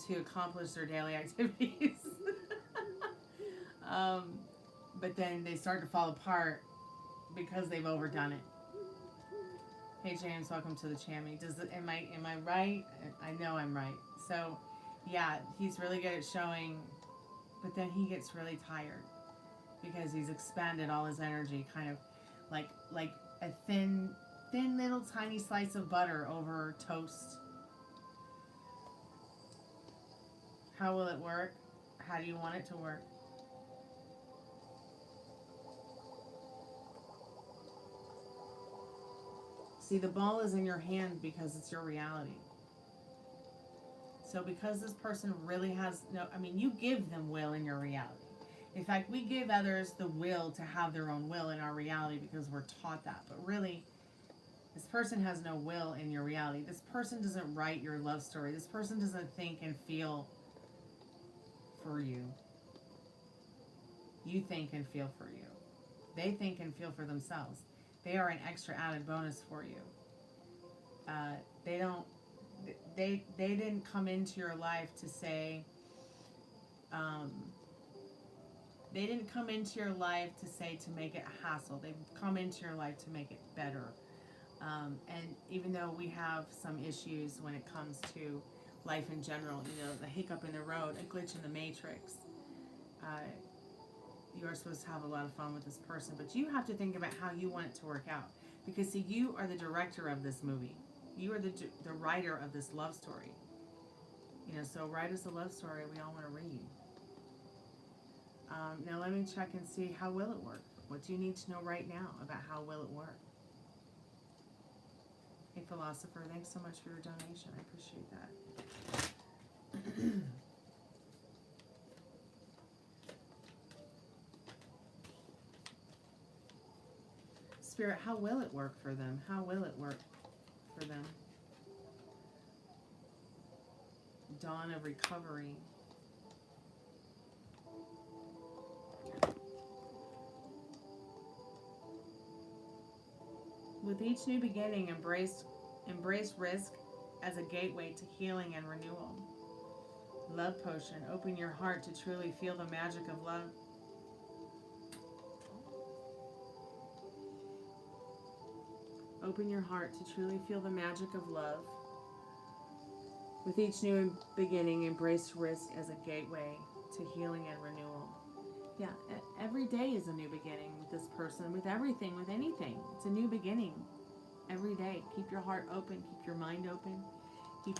to accomplish their daily activities. But then they start to fall apart because they've overdone it. Hey James, welcome to the Chammy. Am I right? I know I'm right. So yeah, he's really good at showing, but then he gets really tired because he's expended all his energy, kind of like a thin little tiny slice of butter over toast. How will it work? How do you want it to work? See, the ball is in your hand because it's your reality. So because this person really has no, I mean, you give them will in your reality. In fact, we give others the will to have their own will in our reality because we're taught that. But really, this person has no will in your reality. This person doesn't write your love story. This person doesn't think and feel for you. You think and feel for you. They think and feel for themselves. They are an extra added bonus for you. They don't. They didn't come into your life to say. They didn't come into your life to say to make it a hassle. They've come into your life to make it better. And even though we have some issues when it comes to life in general, you know, the hiccup in the road, a glitch in the matrix, you are supposed to have a lot of fun with this person, but you have to think about how you want it to work out. Because see, you are the director of this movie. You are the writer of this love story. You know, so write us a love story we all want to read. Now let me check and see, how will it work? What do you need to know right now about how will it work? Hey, Philosopher, thanks so much for your donation. I appreciate that. Spirit, how will it work for them? How will it work for them? Dawn of recovery. With each new beginning, embrace risk as a gateway to healing and renewal. Love potion. Open your heart to truly feel the magic of love. Open your heart to truly feel the magic of love. With each new beginning, embrace risk as a gateway to healing and renewal. Yeah, every day is a new beginning with this person, with everything, with anything. It's a new beginning every day. Keep your heart open, keep your mind open, keep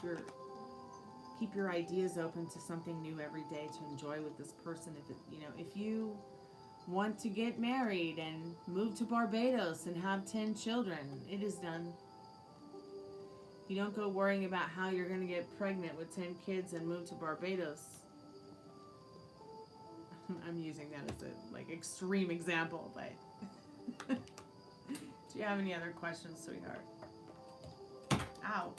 your ideas open to something new every day to enjoy with this person. If you want to get married and move to Barbados and have 10 children, it is done. You don't go worrying about how you're going to get pregnant with 10 kids and move to Barbados. I'm using that as a extreme example, but do you have any other questions, sweetheart? Ow.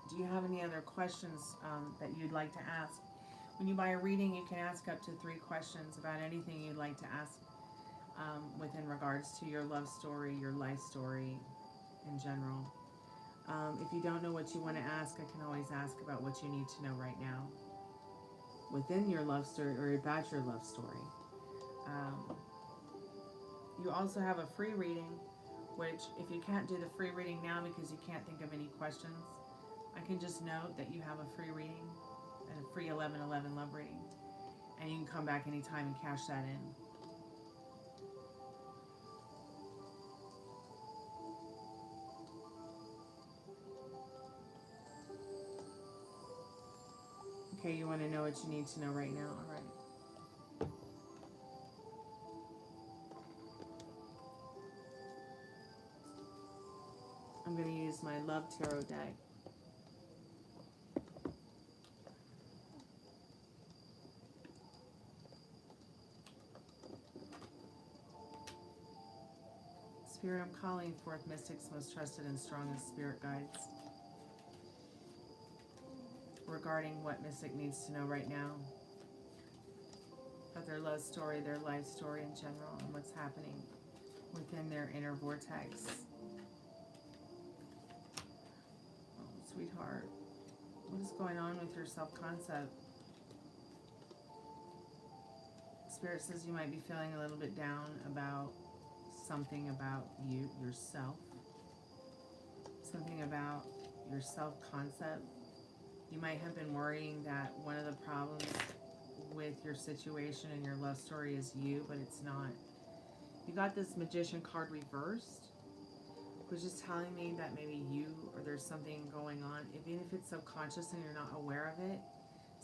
Do you have any other questions that you'd like to ask? When you buy a reading, you can ask up to 3 questions about anything you'd like to ask within regards to your love story, your life story in general. If you don't know what you want to ask, I can always ask about what you need to know right now within your love story or about your love story. You also have a free reading, which if you can't do the free reading now because you can't think of any questions, I can just note that you have a free reading, a free 11/11 love reading, and you can come back anytime and cash that in. Okay, you want to know what you need to know right now? All right. I'm going to use my Love Tarot deck. Spirit, I'm calling forth Mystic's most trusted and strongest spirit guides regarding what Mystic needs to know right now about their love story, their life story in general, and what's happening within their inner vortex. Oh, sweetheart, what is going on with your self-concept? Spirit says you might be feeling a little bit down about something about you, yourself, something about your self-concept. You might have been worrying that one of the problems with your situation and your love story is you, but it's not. You got this Magician card reversed, which is telling me that maybe you or there's something going on, even if it's subconscious and you're not aware of it.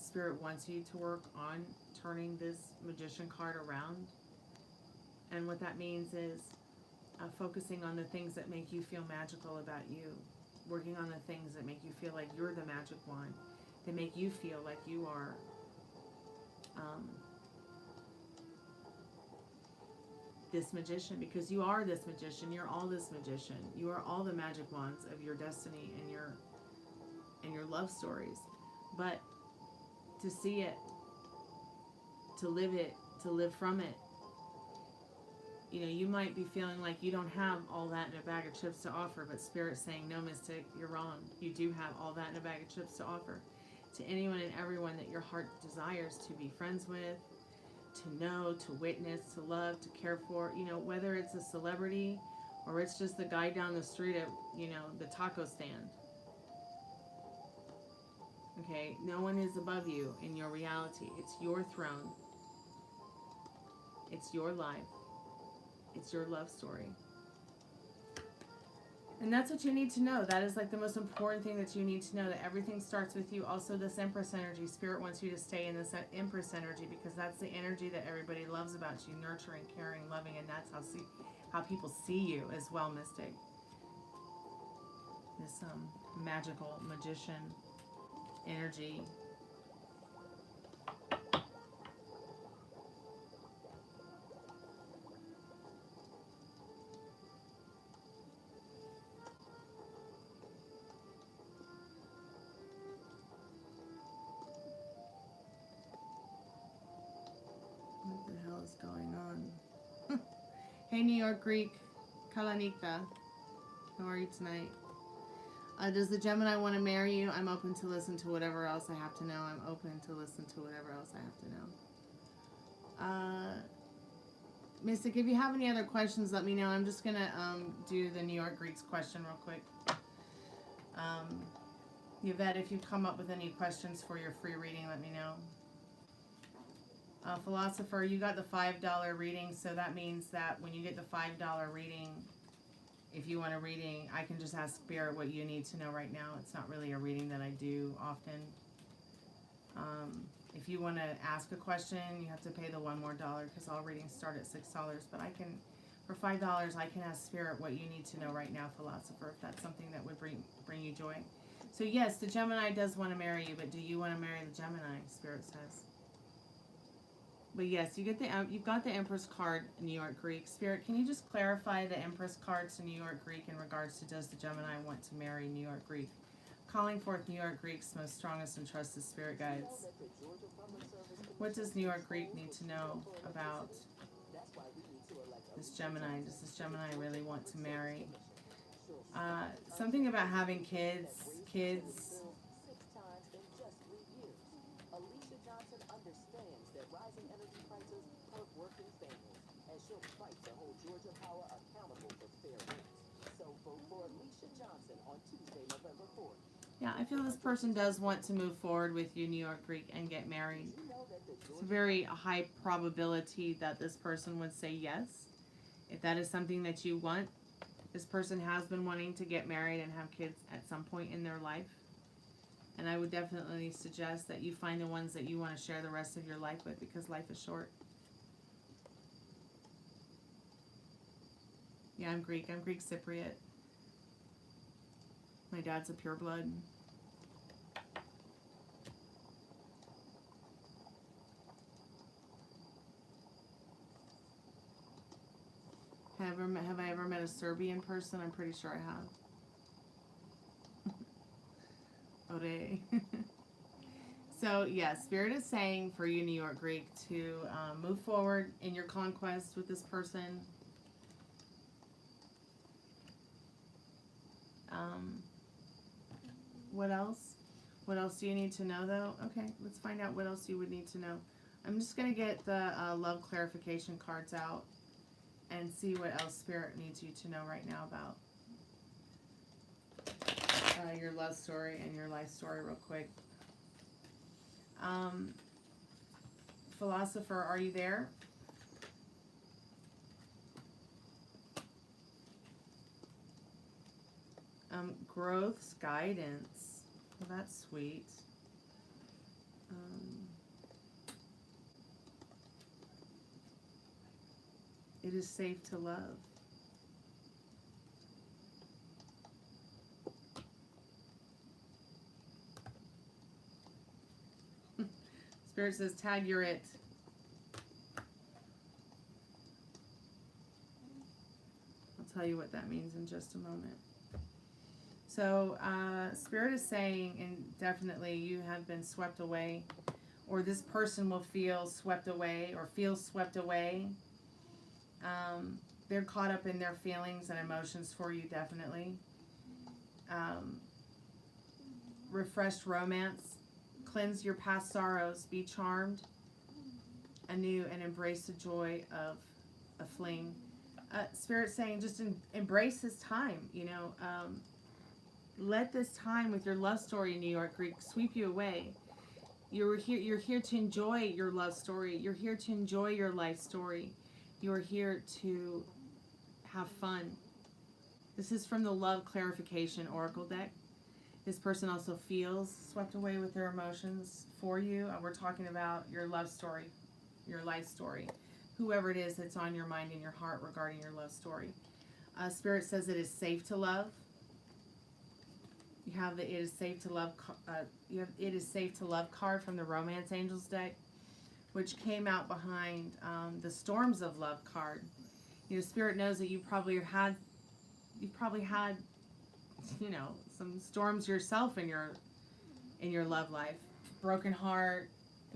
Spirit wants you to work on turning this Magician card around. And what that means is focusing on the things that make you feel magical about you. working on the things that make you feel like you're the magic wand, that make you feel like you are this magician, because you are this magician. You're all this magician. You are all the magic wands of your destiny and your love stories. But to see it, to live from it, you know, you might be feeling like you don't have all that in a bag of chips to offer, but Spirit's saying, no, Mystic, you're wrong. You do have all that in a bag of chips to offer to anyone and everyone that your heart desires to be friends with, to know, to witness, to love, to care for. You know, whether it's a celebrity or it's just the guy down the street at, you know, the taco stand. Okay, no one is above you in your reality. It's your throne. It's your life. It's your love story. And that's what you need to know. That is like the most important thing that you need to know, that everything starts with you. Also, this Empress energy, Spirit wants you to stay in this Empress energy, because that's the energy that everybody loves about you, nurturing, caring, loving, and that's how people see you as well, Mystic. This magical magician energy. What the hell is going on? Hey, New York Greek, Kalanika. How are you tonight? Does the Gemini want to marry you? I'm open to listen to whatever else I have to know. I'm open to listen to whatever else I have to know. Mystic, if you have any other questions, let me know. I'm just going to do the New York Greeks question real quick. Yvette, if you come up with any questions for your free reading, let me know. Philosopher, you got the $5 reading, so that means that when you get the $5 reading, if you want a reading, I can just ask Spirit what you need to know right now. It's not really a reading that I do often. If you want to ask a question, you have to pay the $1 more, because all readings start at $6. But I can, for $5, I can ask Spirit what you need to know right now, Philosopher, if that's something that would bring you joy. So yes, the Gemini does want to marry you, but do you want to marry the Gemini? Spirit says. But yes, you've got the Empress card, New York Greek. Spirit, can you just clarify the Empress cards to New York Greek in regards to, does the Gemini want to marry New York Greek? Calling forth New York Greek's most strongest and trusted spirit guides. What does New York Greek need to know about this Gemini? Does this Gemini really want to marry? Something about having kids. Yeah, I feel this person does want to move forward with you, New York Greek, and get married. It's a very high probability that this person would say yes. If that is something that you want, this person has been wanting to get married and have kids at some point in their life. And I would definitely suggest that you find the ones that you want to share the rest of your life with, because life is short. Yeah, I'm Greek. I'm Greek Cypriot. My dad's a pureblood. Have I ever met a Serbian person? I'm pretty sure I have. Ore. So, yeah, Spirit is saying for you, New York Greek, to move forward in your conquest with this person. What else? What else do you need to know, though? Okay, let's find out what else you would need to know. I'm just going to get the love clarification cards out and see what else Spirit needs you to know right now about your love story and your life story real quick. Philosopher, are you there? Growth's guidance. Well, that's sweet. It is safe to love. Spirit says, tag you're it. I'll tell you what that means in just a moment. So, Spirit is saying, and definitely you have been swept away, or this person will feel swept away, or feels swept away. They're caught up in their feelings and emotions for you, definitely. Refreshed romance. Cleanse your past sorrows. Be charmed anew and embrace the joy of a fling. Spirit saying, just embrace this time, you know. Let this time with your love story, New York Greek, sweep you away. You're here to enjoy your love story. You're here to enjoy your life story. You're here to have fun. This is from the Love Clarification Oracle deck. This person also feels swept away with their emotions for you. We're talking about your love story, your life story. Whoever it is that's on your mind and your heart regarding your love story. Spirit says it is safe to love. You have the It is Safe to Love. It is Safe to Love card from the Romance Angels deck, which came out behind the Storms of Love card. You know, Spirit knows that you probably had, you know, some storms yourself in your love life. Broken heart.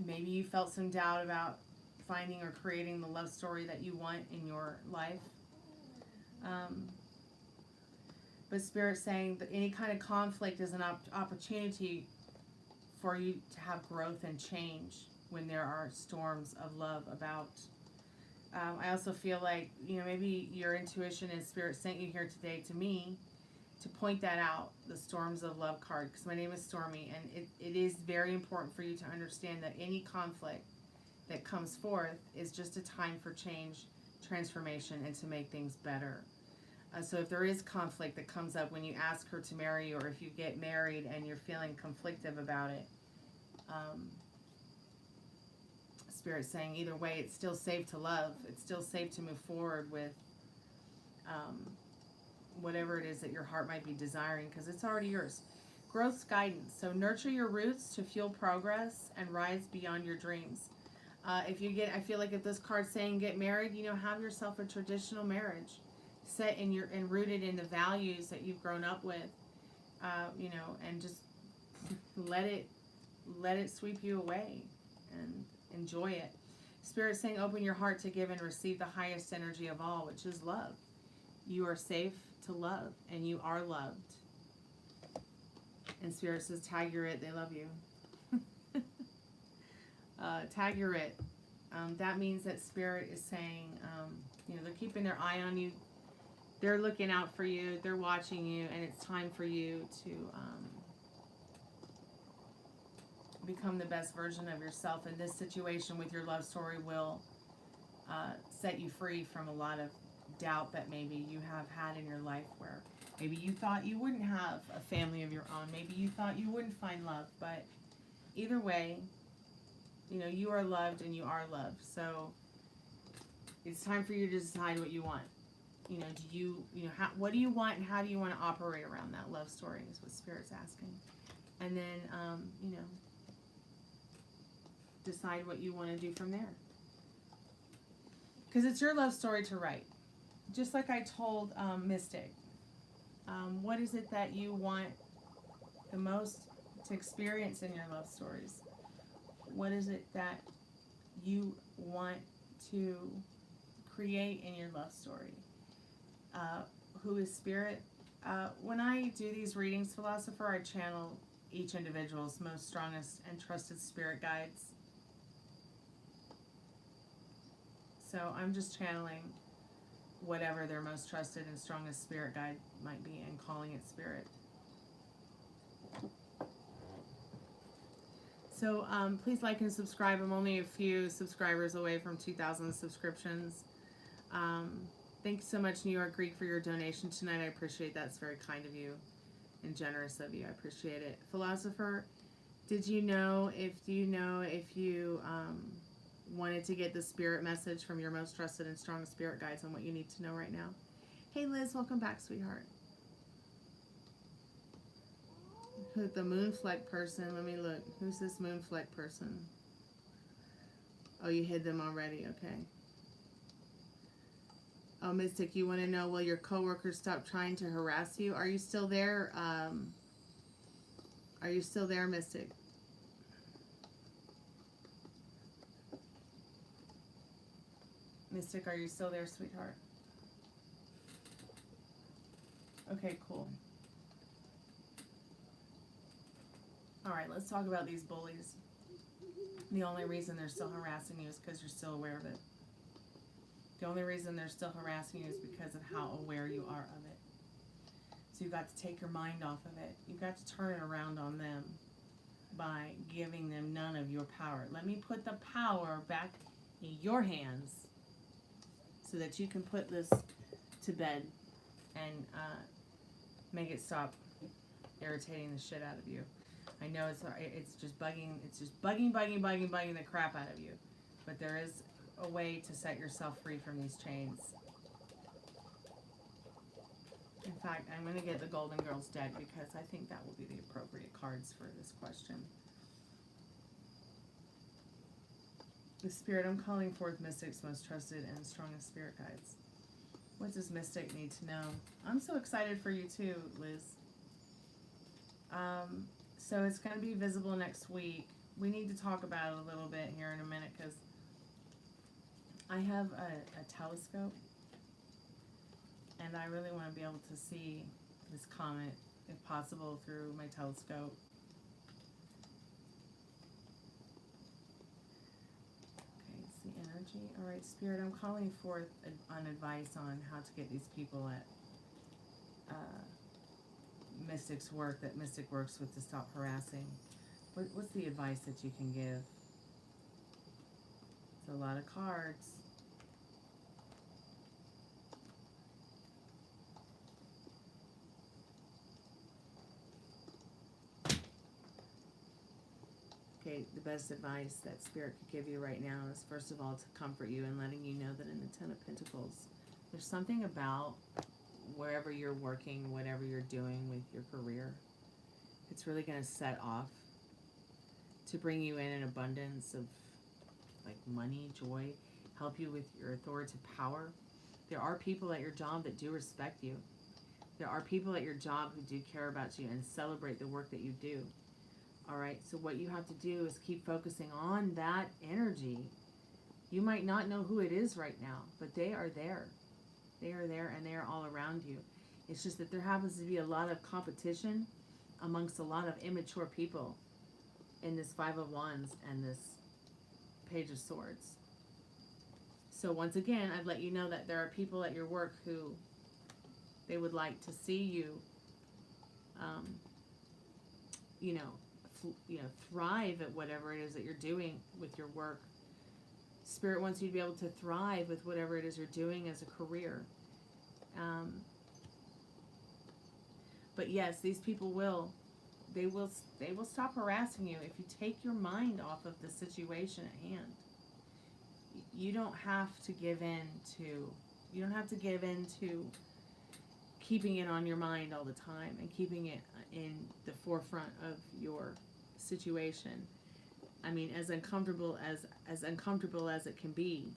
Maybe you felt some doubt about finding or creating the love story that you want in your life. But Spirit's saying that any kind of conflict is an opportunity for you to have growth and change when there are storms of love about. I also feel like, you know, maybe your intuition and Spirit sent you here today to me to point that out, the Storms of Love card, because my name is Stormy, and it is very important for you to understand that any conflict that comes forth is just a time for change, transformation, and to make things better. So if there is conflict that comes up when you ask her to marry you, or if you get married and you're feeling conflictive about it, Spirit's saying either way, it's still safe to love. It's still safe to move forward with whatever it is that your heart might be desiring, because it's already yours. Growth's guidance. So nurture your roots to fuel progress and rise beyond your dreams. I feel like if this card's saying get married, you know, have yourself a traditional marriage, set in your and rooted in the values that you've grown up with, you know, and just let it sweep you away and enjoy it. Spirit's saying open your heart to give and receive the highest energy of all, which is love. You are safe to love, and you are loved. And Spirit says tag your it, they love you. Tag your it. That means that Spirit is saying, you know, they're keeping their eye on you. They're looking out for you. They're watching you, and it's time for you to become the best version of yourself. And this situation with your love story will set you free from a lot of doubt that maybe you have had in your life, where maybe you thought you wouldn't have a family of your own. Maybe you thought you wouldn't find love. But either way, you know, you are loved and you are loved. So it's time for you to decide what you want. You know, what do you want, and how do you want to operate around that love story is what Spirit's asking. And then, you know, decide what you want to do from there. Because it's your love story to write. Just like I told Mystic, what is it that you want the most to experience in your love stories? What is it that you want to create in your love story? Who is Spirit? When I do these readings, Philosopher, I channel each individual's most strongest and trusted spirit guides. So I'm just channeling whatever their most trusted and strongest spirit guide might be and calling it Spirit. So please like and subscribe. I'm only a few subscribers away from 2,000 subscriptions. Thank you so much, New York Greek, for your donation tonight. I appreciate that. It's very kind of you and generous of you. I appreciate it. Philosopher, do you know if you wanted to get the spirit message from your most trusted and strongest spirit guides on what you need to know right now? Hey, Liz, welcome back, sweetheart. The Moonfleck person. Let me look. Who's this Moonfleck person? Oh, you hid them already. Okay. Oh, Mystic, you want to know, will your coworkers stop trying to harass you? Are you still there? Are you still there, Mystic? Mystic, are you still there, sweetheart? Okay, cool. All right, let's talk about these bullies. The only reason they're still harassing you is because you're still aware of it. The only reason they're still harassing you is because of how aware you are of it. So you've got to take your mind off of it. You've got to turn it around on them by giving them none of your power. Let me put the power back in your hands so that you can put this to bed and make it stop irritating the shit out of you. I know it's just bugging the crap out of you. But there is a way to set yourself free from these chains. In fact, I'm going to get the Golden Girls deck because I think that will be the appropriate cards for this question. The Spirit, I'm calling forth Mystic's most trusted and strongest spirit guides. What does Mystic need to know? I'm so excited for you too, Liz. So it's going to be visible next week. We need to talk about it a little bit here in a minute because I have a telescope and I really want to be able to see this comet, if possible, through my telescope. Okay, it's the energy. All right, Spirit, I'm calling forth on advice on how to get these people at Mystic's work that Mystic works with to stop harassing. What's the advice that you can give? It's a lot of cards. Okay, the best advice that Spirit could give you right now is, first of all, to comfort you and letting you know that in the Ten of Pentacles, there's something about wherever you're working, whatever you're doing with your career, it's really going to set off to bring you in an abundance of like money, joy, help you with your authoritative power. There are people at your job that do respect you. There are people at your job who do care about you and celebrate the work that you do. All right, so what you have to do is keep focusing on that energy. You might not know who it is right now, but they are there. They are there and they are all around you. It's just that there happens to be a lot of competition amongst a lot of immature people in this Five of Wands and this Page of Swords. So once again, I'd let you know that there are people at your work who they would like to see you, thrive at whatever it is that you're doing with your work. Spirit wants you to be able to thrive with whatever it is you're doing as a career. But yes, these people will stop harassing you if you take your mind off of the situation at hand. You don't have to give in to keeping it on your mind all the time and keeping it in the forefront of your situation. I mean, as uncomfortable as it can be,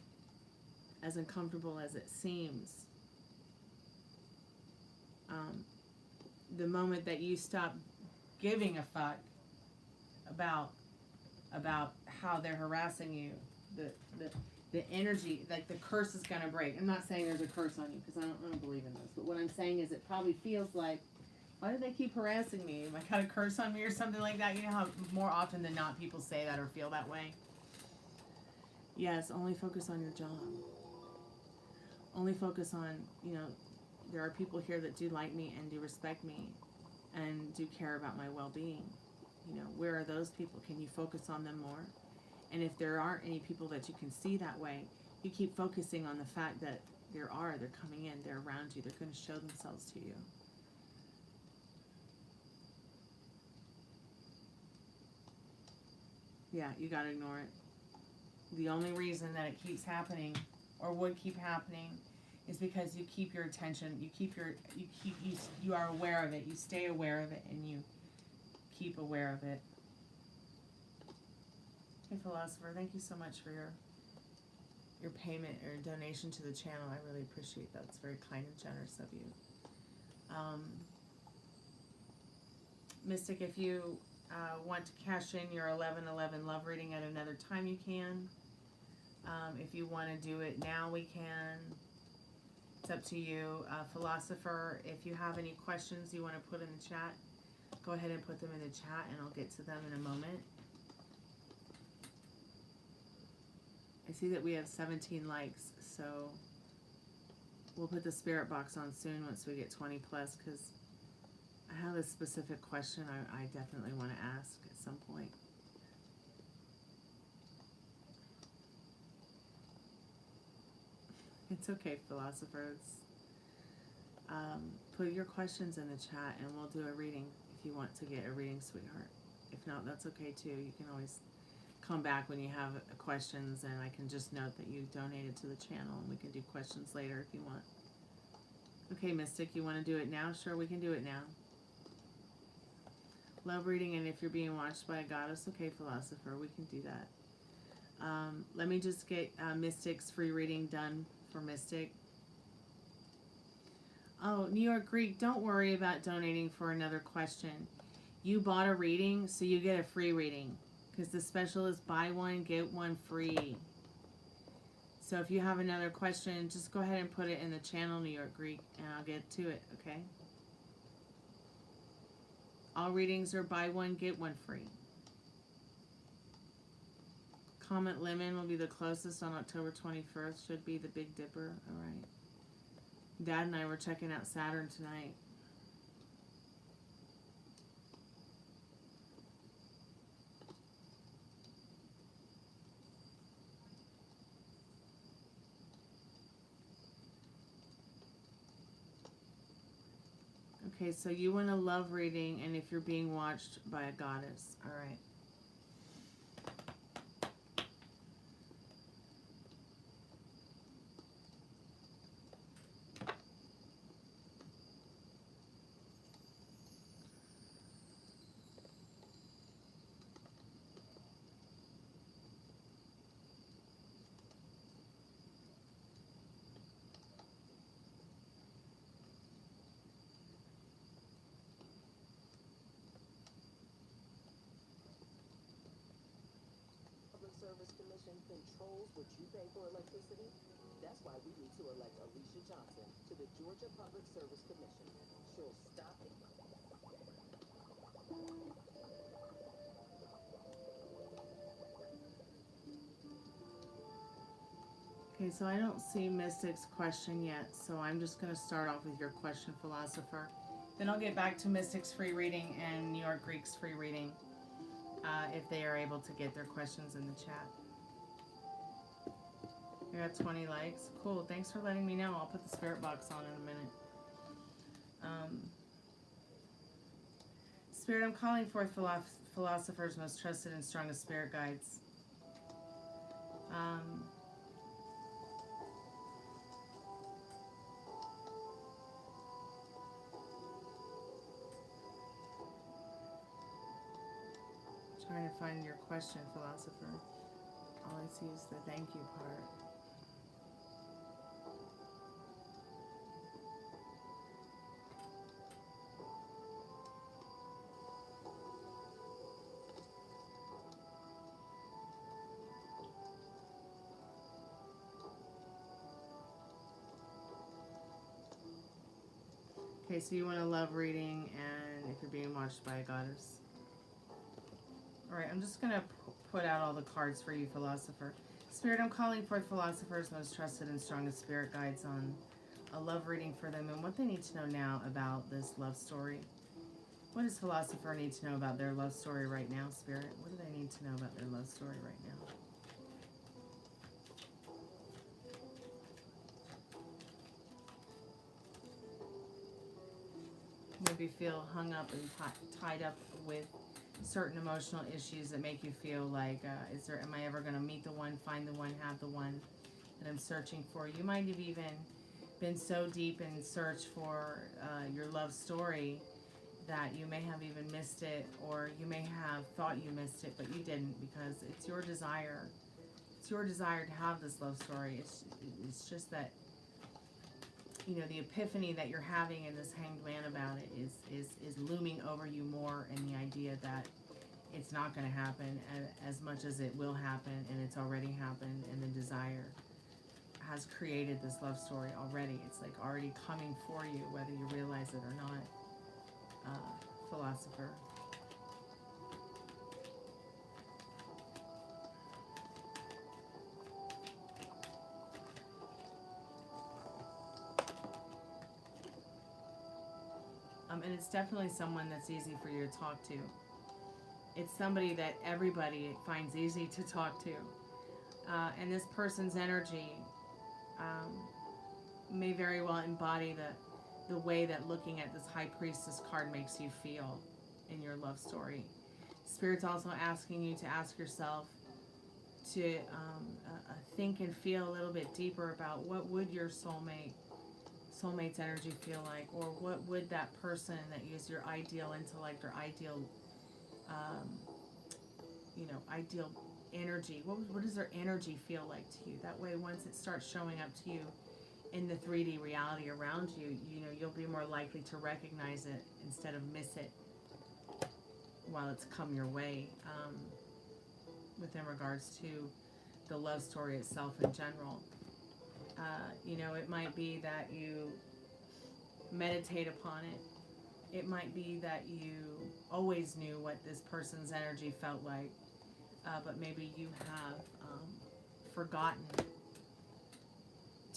as uncomfortable as it seems, the moment that you stop giving a fuck about how they're harassing you, the energy, like the curse is gonna break. I'm not saying there's a curse on you because I don't believe in this, but what I'm saying is it probably feels like, why do they keep harassing me? Am I got a curse on me or something like that? You know how more often than not people say that or feel that way? Yes, only focus on your job. Only focus on, there are people here that do like me and do respect me and do care about my well-being. Where are those people? Can you focus on them more? And if there aren't any people that you can see that way, you keep focusing on the fact that they're coming in, they're around you, they're going to show themselves to you. Yeah, you got to ignore it. The only reason that it keeps happening or would keep happening is because you keep your attention, you are aware of it, you stay aware of it, and you keep aware of it. Okay, Philosopher, thank you so much for your your payment or donation to the channel. I really appreciate that. It's very kind and generous of you. Mystic, if you want to cash in your 11/11 love reading at another time, you can. If you want to do it now, we can. It's up to you. Philosopher, if you have any questions you want to put in the chat, go ahead and put them in the chat and I'll get to them in a moment. I see that we have 17 likes, so we'll put the spirit box on soon once we get 20 plus, because I have a specific question I definitely want to ask at some point. It's okay, Philosopher. Put your questions in the chat and we'll do a reading if you want to get a reading, sweetheart. If not, that's okay too. You can always come back when you have questions and I can just note that you donated to the channel and we can do questions later if you want. Okay, Mystic, you want to do it now? Sure, we can do it now. Love reading, and if you're being watched by a goddess, okay, Philosopher, we can do that. Let me just get Mystic's free reading done for Mystic. Oh, New York Greek, don't worry about donating for another question. You bought a reading, so you get a free reading, because the special is buy one, get one free. So if you have another question, just go ahead and put it in the channel, New York Greek, and I'll get to it, okay? All readings are buy one, get one free. Comet Lemon will be the closest on October 21st. Should be the Big Dipper. All right. Dad and I were checking out Saturn tonight. Okay, so you want a love reading, and if you're being watched by a goddess. All right. Service Commission controls what you pay for electricity. That's why we need to elect Alicia Johnson to the Georgia Public Service Commission. She'll stop it. Okay, so I don't see Mystic's question yet, so I'm just going to start off with your question, Philosopher. Then I'll get back to Mystic's free reading and New York Greek's free reading. If they are able to get their questions in the chat. I got 20 likes. Cool. Thanks for letting me know. I'll put the spirit box on in a minute. Spirit, I'm calling forth Philosopher's most trusted and strongest spirit guides. Trying to find your question, Philosopher. All I see is the thank you part. Okay, so you want a love reading, and if you're being watched by a goddess. Alright, I'm just going to put out all the cards for you, Philosopher. Spirit, I'm calling forth Philosopher's most trusted and strongest spirit guides on a love reading for them and what they need to know now about this love story. What does Philosopher need to know about their love story right now, Spirit? What do they need to know about their love story right now? Maybe feel hung up and tied up with certain emotional issues that make you feel like, am I ever going to meet the one, find the one, have the one that I'm searching for? You might have even been so deep in search for your love story that you may have even missed it, or you may have thought you missed it, but you didn't, because it's your desire It's your desire to have this love story. It's just that, you know, the epiphany that you're having in this Hanged Man about it is looming over you more, and the idea that it's not going to happen as much as it will happen, and it's already happened, and the desire has created this love story already. It's like already coming for you, whether you realize it or not. Philosopher. And it's definitely someone that's easy for you to talk to. It's somebody that everybody finds easy to talk to. And this person's energy may very well embody the way that looking at this High Priestess card makes you feel in your love story. Spirit's also asking you to ask yourself to think and feel a little bit deeper about what would your soulmate's energy feel like, or what would that person that is your ideal intellect or ideal ideal energy, what does their energy feel like to you? That way, once it starts showing up to you in the 3D reality around you, you'll be more likely to recognize it instead of miss it while it's come your way, within regards to the love story itself in general. It might be that you meditate upon it. It might be that you always knew what this person's energy felt like, but maybe you have forgotten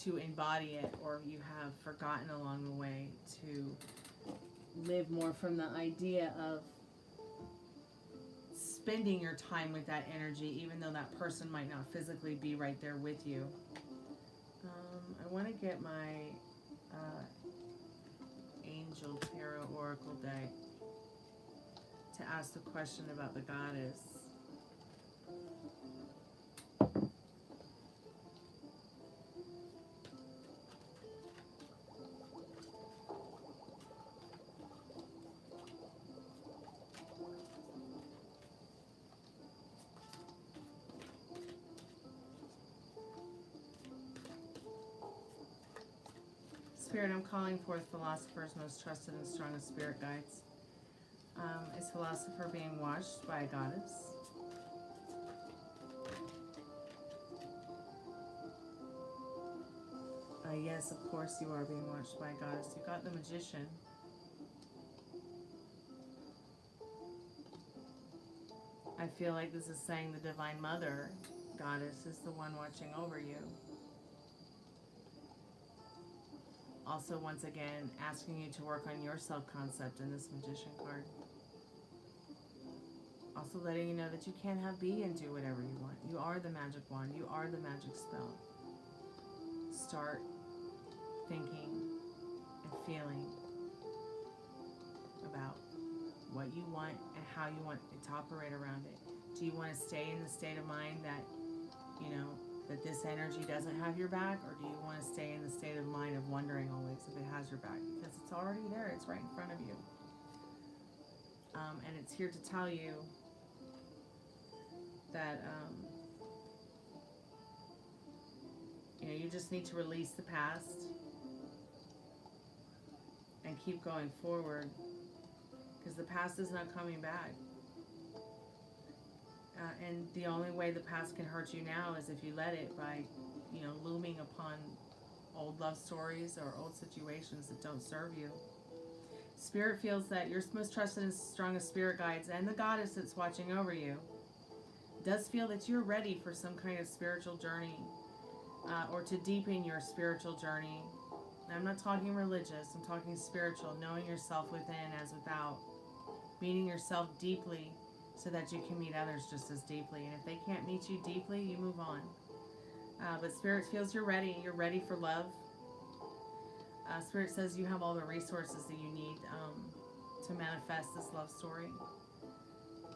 to embody it, or you have forgotten along the way to live more from the idea of spending your time with that energy, even though that person might not physically be right there with you. I want to get my Angel Tarot Oracle deck to ask the question about the goddess. Spirit, I'm calling forth Philosopher's most trusted and strongest spirit guides. Is Philosopher being watched by a goddess? Yes, of course you are being watched by a goddess. You got the Magician. I feel like this is saying the Divine Mother goddess is the one watching over you. Also, once again, asking you to work on your self-concept in this Magician card. Also letting you know that you can be and do whatever you want. You are the magic wand. You are the magic spell. Start thinking and feeling about what you want and how you want it to operate around it. Do you want to stay in the state of mind that, that this energy doesn't have your back, or do you want to stay in the state of mind of wondering always if it has your back? Because it's already there. It's right in front of you. And it's here to tell you that, you just need to release the past and keep going forward, because the past is not coming back. And the only way the past can hurt you now is if you let it, by, looming upon old love stories or old situations that don't serve you. Spirit feels that your most trusted and strongest spirit guides and the goddess that's watching over you does feel that you're ready for some kind of spiritual journey, or to deepen your spiritual journey. I'm not talking religious, I'm talking spiritual, knowing yourself within as without, meeting yourself deeply so that you can meet others just as deeply. And if they can't meet you deeply, you move on. But Spirit feels you're ready for love. Spirit says you have all the resources that you need to manifest this love story,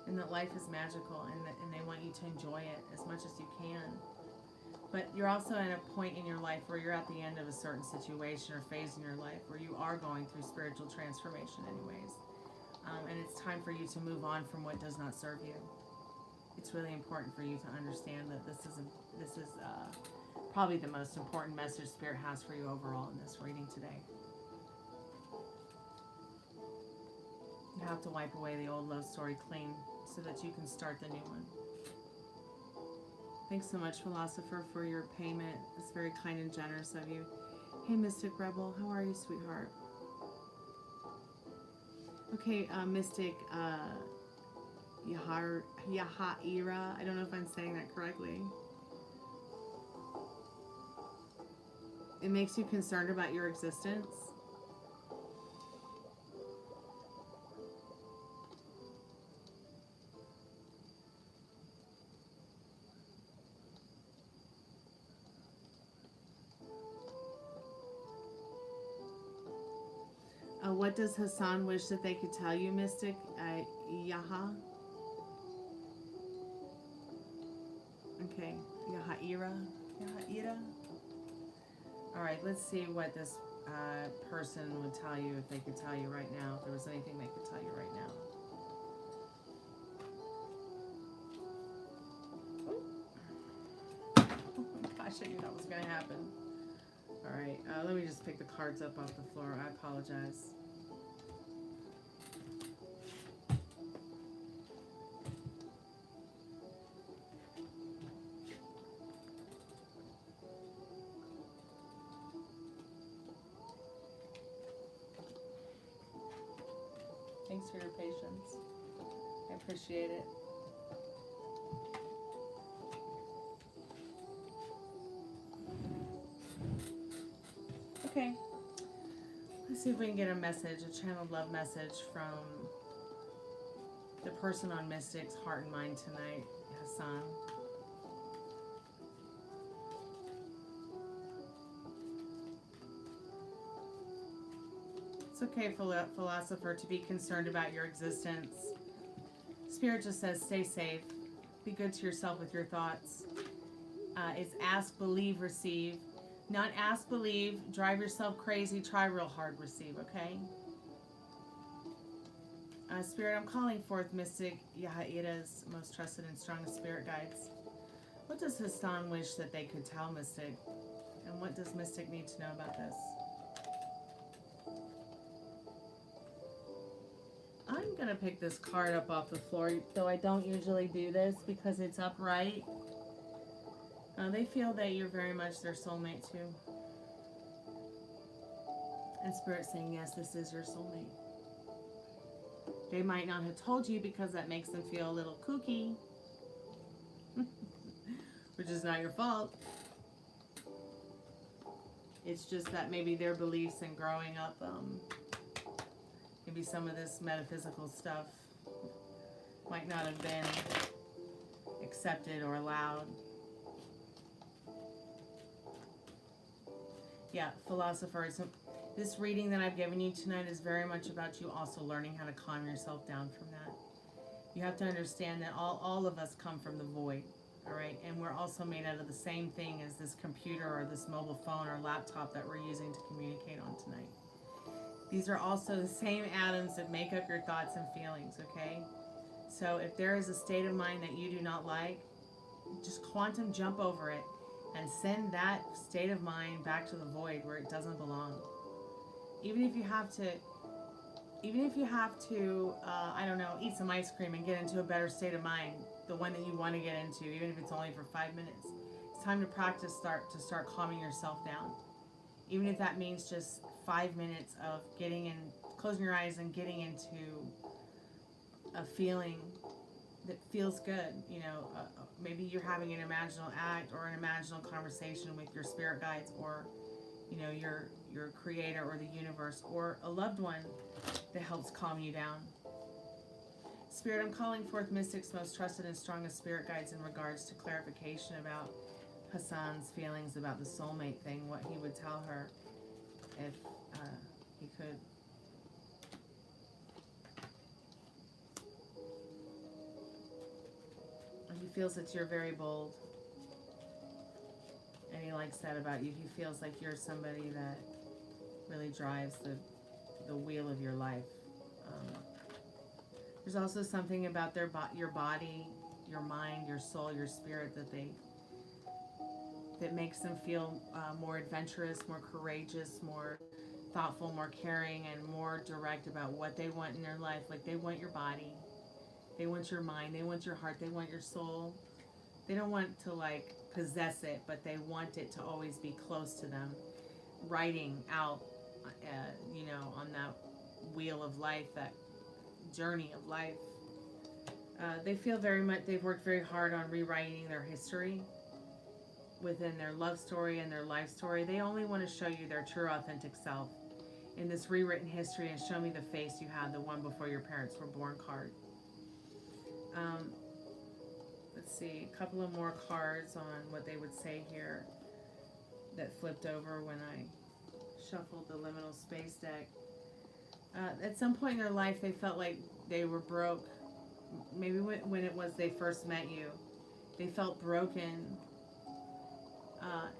and that life is magical, and they want you to enjoy it as much as you can. But you're also at a point in your life where you're at the end of a certain situation or phase in your life where you are going through spiritual transformation anyways. And it's time for you to move on from what does not serve you. it's really important for you to understand that this is probably the most important message Spirit has for you overall in this reading today. You have to wipe away the old love story clean so that you can start the new one. Thanks so much, Philosopher, for your payment. It's very kind and generous of you. Hey, Mystic Rebel, how are you, sweetheart? Okay, Mystic Yahaira, I don't know if I'm saying that correctly. It makes you concerned about your existence. What does Hassan wish that they could tell you, Mystic Yaha? Okay, Yahaira. All right, let's see what this person would tell you if they could tell you right now, if there was anything they could tell you right now. Oh my gosh, I knew that was going to happen. All right, let me just pick the cards up off the floor. I apologize. Thanks for your patience. I appreciate it. Okay. Let's see if we can get a message, a channeled love message from the person on Mystic's heart and mind tonight, Hassan. It's okay, Philosopher, to be concerned about your existence. Spirit just says stay safe. Be good to yourself with your thoughts. It's ask, believe, receive. Not ask, believe, drive yourself crazy, try real hard, receive, okay? Spirit, I'm calling forth Mystic Yahaira's most trusted and strongest spirit guides. What does Hassan wish that they could tell Mystic? And what does Mystic need to know about this? I'm going to pick this card up off the floor, though I don't usually do this because it's upright. They feel that you're very much their soulmate too. And Spirit saying, yes, this is your soulmate. They might not have told you because that makes them feel a little kooky. Which is not your fault. It's just that maybe their beliefs and growing up, maybe some of this metaphysical stuff might not have been accepted or allowed. Yeah, Philosopher, this reading that I've given you tonight is very much about you also learning how to calm yourself down from that. You have to understand that all of us come from the void, all right? And we're also made out of the same thing as this computer or this mobile phone or laptop that we're using to communicate on tonight. These are also the same atoms that make up your thoughts and feelings, okay? So if there is a state of mind that you do not like, just quantum jump over it and send that state of mind back to the void where it doesn't belong. Even if you have to, I don't know, eat some ice cream and get into a better state of mind, the one that you want to get into, even if it's only for 5 minutes. It's time to practice, start calming yourself down. Even if that means just 5 minutes of getting in, closing your eyes and getting into a feeling that feels good. You know, maybe you're having an imaginal act or an imaginal conversation with your spirit guides or, you know, your creator or the universe or a loved one that helps calm you down. Spirit, I'm calling forth Mystic's most trusted and strongest spirit guides in regards to clarification about Hassan's feelings about the soulmate thing, what he would tell her if he could. He feels that you're very bold, and he likes that about you. He feels like you're somebody that really drives the wheel of your life. There's also something about your body, your mind, your soul, your spirit, that makes them feel more adventurous, more courageous, more thoughtful, more caring, and more direct about what they want in their life. Like, they want your body, they want your mind, they want your heart, they want your soul. They don't want to like possess it, but they want it to always be close to them, writing out, on that wheel of life, that journey of life. They feel very much, they've worked very hard on rewriting their history within their love story and their life story. They only want to show you their true, authentic self in this rewritten history and show me the face you had, the one before your parents were born card. Let's see, a couple of more cards on what they would say here that flipped over when I shuffled the liminal space deck. At some point in their life, they felt like they were broke. Maybe when it was they first met you, they felt broken,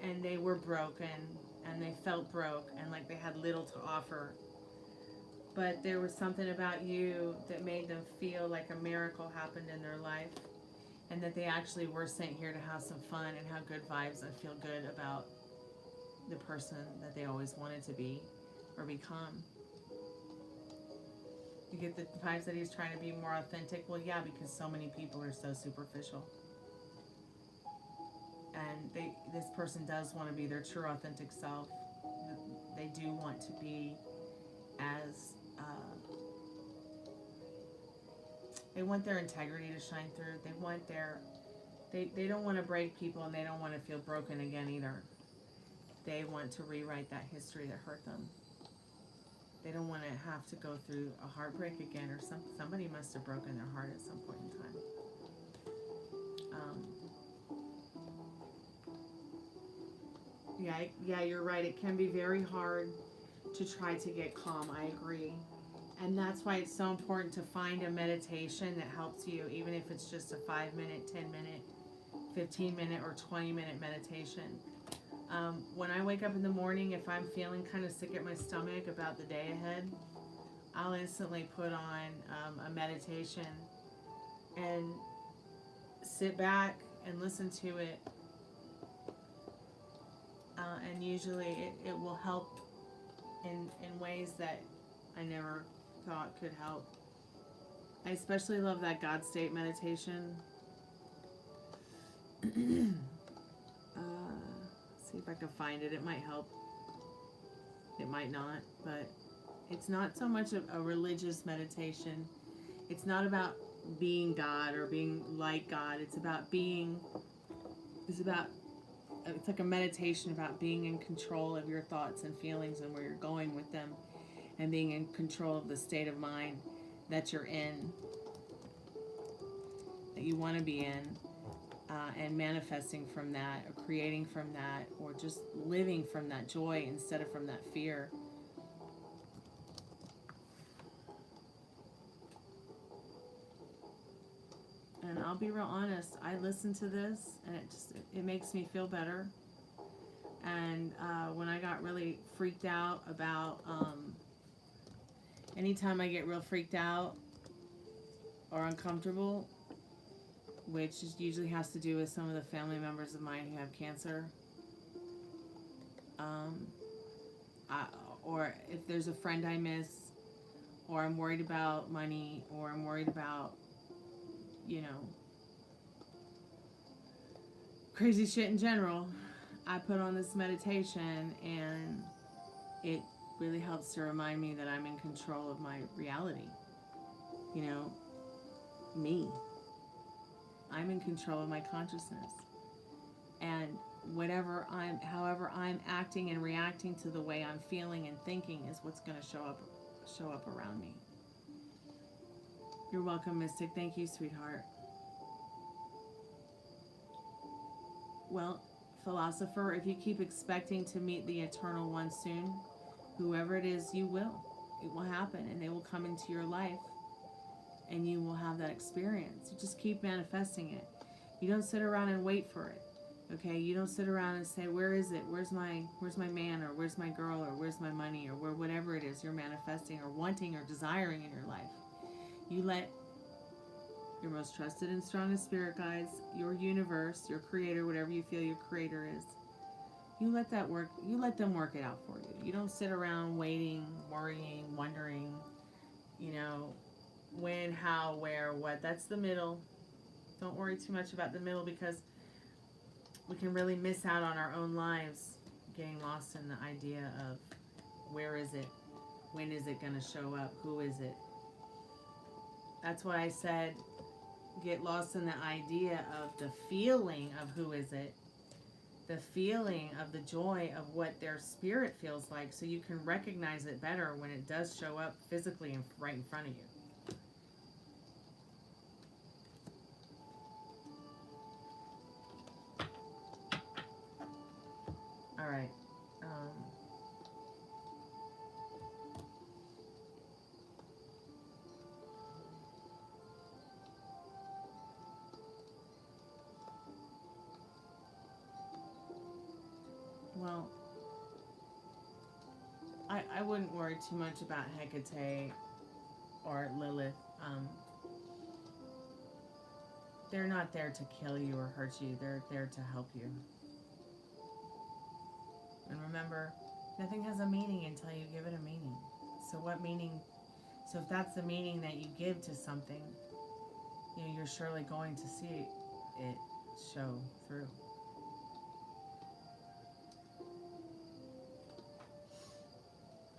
and they were broken, and they felt broke, and like they had little to offer. But there was something about you that made them feel like a miracle happened in their life, and that they actually were sent here to have some fun and have good vibes and feel good about the person that they always wanted to be or become. You get the vibes that he's trying to be more authentic. Well, yeah, because so many people are so superficial. And this person does want to be their true authentic self. They do want to be as, they want their integrity to shine through. They want they don't want to break people, and they don't want to feel broken again either. They want to rewrite that history that hurt them. They don't want to have to go through a heartbreak again, or somebody must have broken their heart at some point in time. Yeah, you're right. It can be very hard to try to get calm. I agree. And that's why it's so important to find a meditation that helps you, even if it's just a 5-minute, 10-minute, 15-minute, or 20-minute meditation. When I wake up in the morning, if I'm feeling kind of sick at my stomach about the day ahead, I'll instantly put on a meditation and sit back and listen to it. And usually it will help in ways that I never thought could help. I especially love that God state meditation. See if I can find it. It might help. It might not, but it's not so much a religious meditation. It's not about being God or being like God. It's like a meditation about being in control of your thoughts and feelings and where you're going with them, and being in control of the state of mind that you're in, that you want to be in. And manifesting from that, or creating from that, or just living from that joy instead of from that fear. And I'll be real honest, I listen to this and it makes me feel better. And when I got really freaked out about, anytime I get real freaked out or uncomfortable, which usually has to do with some of the family members of mine who have cancer. Or if there's a friend I miss, or I'm worried about money, or I'm worried about, crazy shit in general, I put on this meditation, and it really helps to remind me that I'm in control of my reality. Me. I'm in control of my consciousness, and however I'm acting and reacting to the way I'm feeling and thinking is what's going to show up around me. You're welcome, Mystic. Thank you, sweetheart. Well, philosopher, if you keep expecting to meet the Eternal One soon, whoever it is, you will. It will happen, and they will come into your life. And you will have that experience. You just keep manifesting it. You don't sit around and wait for it. Okay? You don't sit around and say, where is it? Where's my man, or where's my girl, or where's my money, or whatever it is you're manifesting or wanting or desiring in your life. You let your most trusted and strongest spirit guides, your universe, your creator, whatever you feel your creator is. You let that work, you let them work it out for you. You don't sit around waiting, worrying, wondering, you know, when, how, where, what. That's the middle. Don't worry too much about the middle, because we can really miss out on our own lives getting lost in the idea of where is it, when is it going to show up, who is it. That's why I said get lost in the idea of the feeling of who is it, the feeling of the joy of what their spirit feels like, so you can recognize it better when it does show up physically and right in front of you. All right. Well, I wouldn't worry too much about Hecate or Lilith. They're not there to kill you or hurt you. They're there to help you. And remember, nothing has a meaning until you give it a meaning. So what meaning? So if that's the meaning that you give to something, you know, you're surely going to see it show through.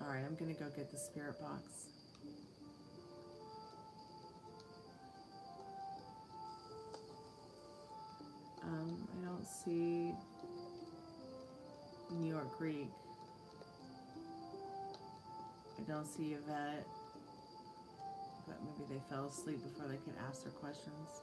All right, I'm gonna go get the spirit box. I don't see New York Greek. I don't see Yvette, but maybe they fell asleep before they could ask their questions.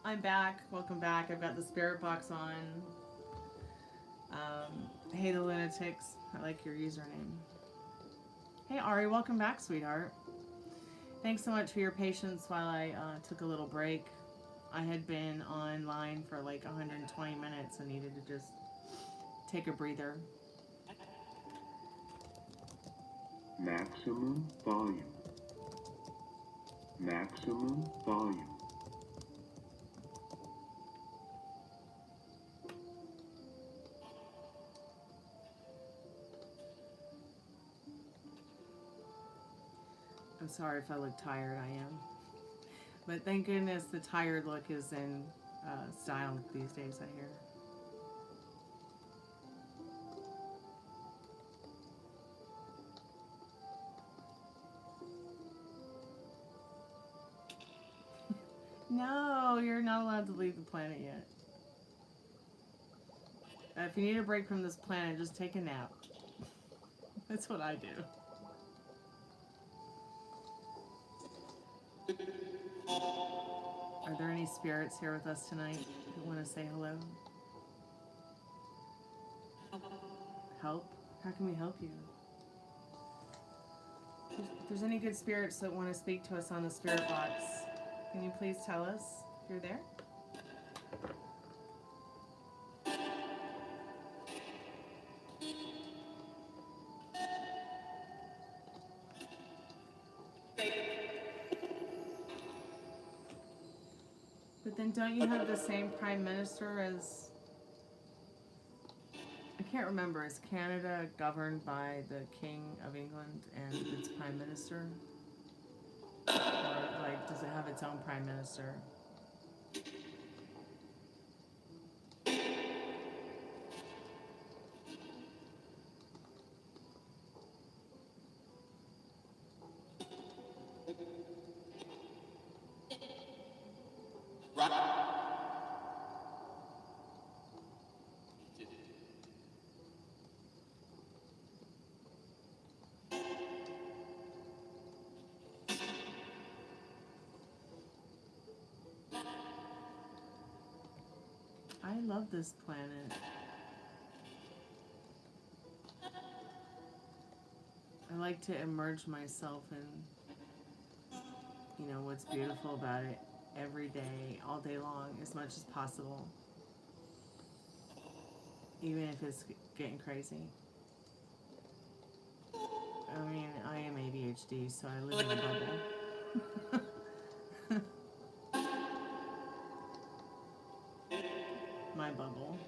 I'm back. Welcome back. I've got the spirit box on. Hey, the lunatics. I like your username. Hey, Ari. Welcome back, sweetheart. Thanks so much for your patience while I took a little break. I had been online for like 120 minutes and needed to just take a breather. Maximum volume. Maximum volume. I'm sorry if I look tired, I am. But thank goodness the tired look is in style these days, I hear. No, you're not allowed to leave the planet yet. If you need a break from this planet, just take a nap. That's what I do. Are there any spirits here with us tonight who want to say hello? Help? How can we help you? If there's any good spirits that want to speak to us on the spirit box, can you please tell us if you're there? But then don't you have the same prime minister as... I can't remember. Is Canada governed by the King of England and its prime minister? Or, like, does it have its own prime minister? I love this planet. I like to immerse myself in, you know, what's beautiful about it every day, all day long, as much as possible. Even if it's getting crazy. I mean, I am ADHD, so I live in a bubble. My bubble.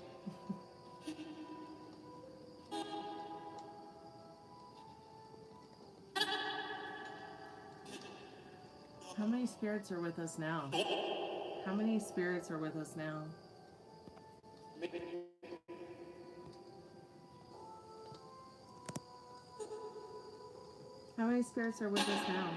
How many spirits are with us now? How many spirits are with us now? How many spirits are with us now?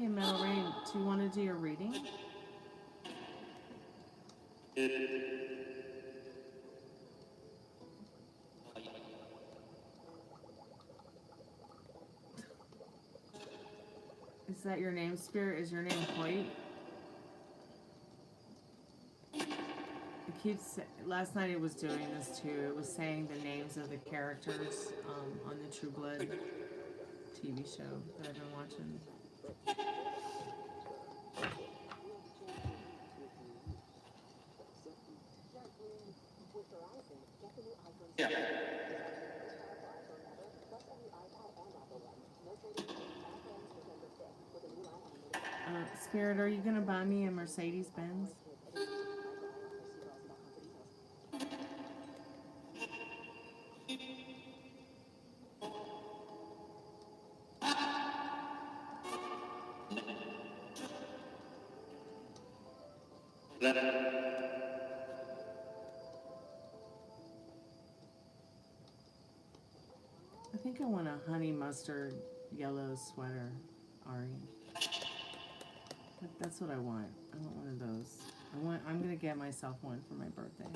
Hey, Metal Rain, do you want to do your reading? Is that your name, Spirit? Is your name Hoyt? It keeps... Last night it was doing this too. It was saying the names of the characters on the True Blood TV show that I've been watching. Spirit, are you gonna buy me a Mercedes-Benz? I think I want a honey mustard yellow sweater, Ari. That's what I want. I want one of those. I'm gonna get myself one for my birthday.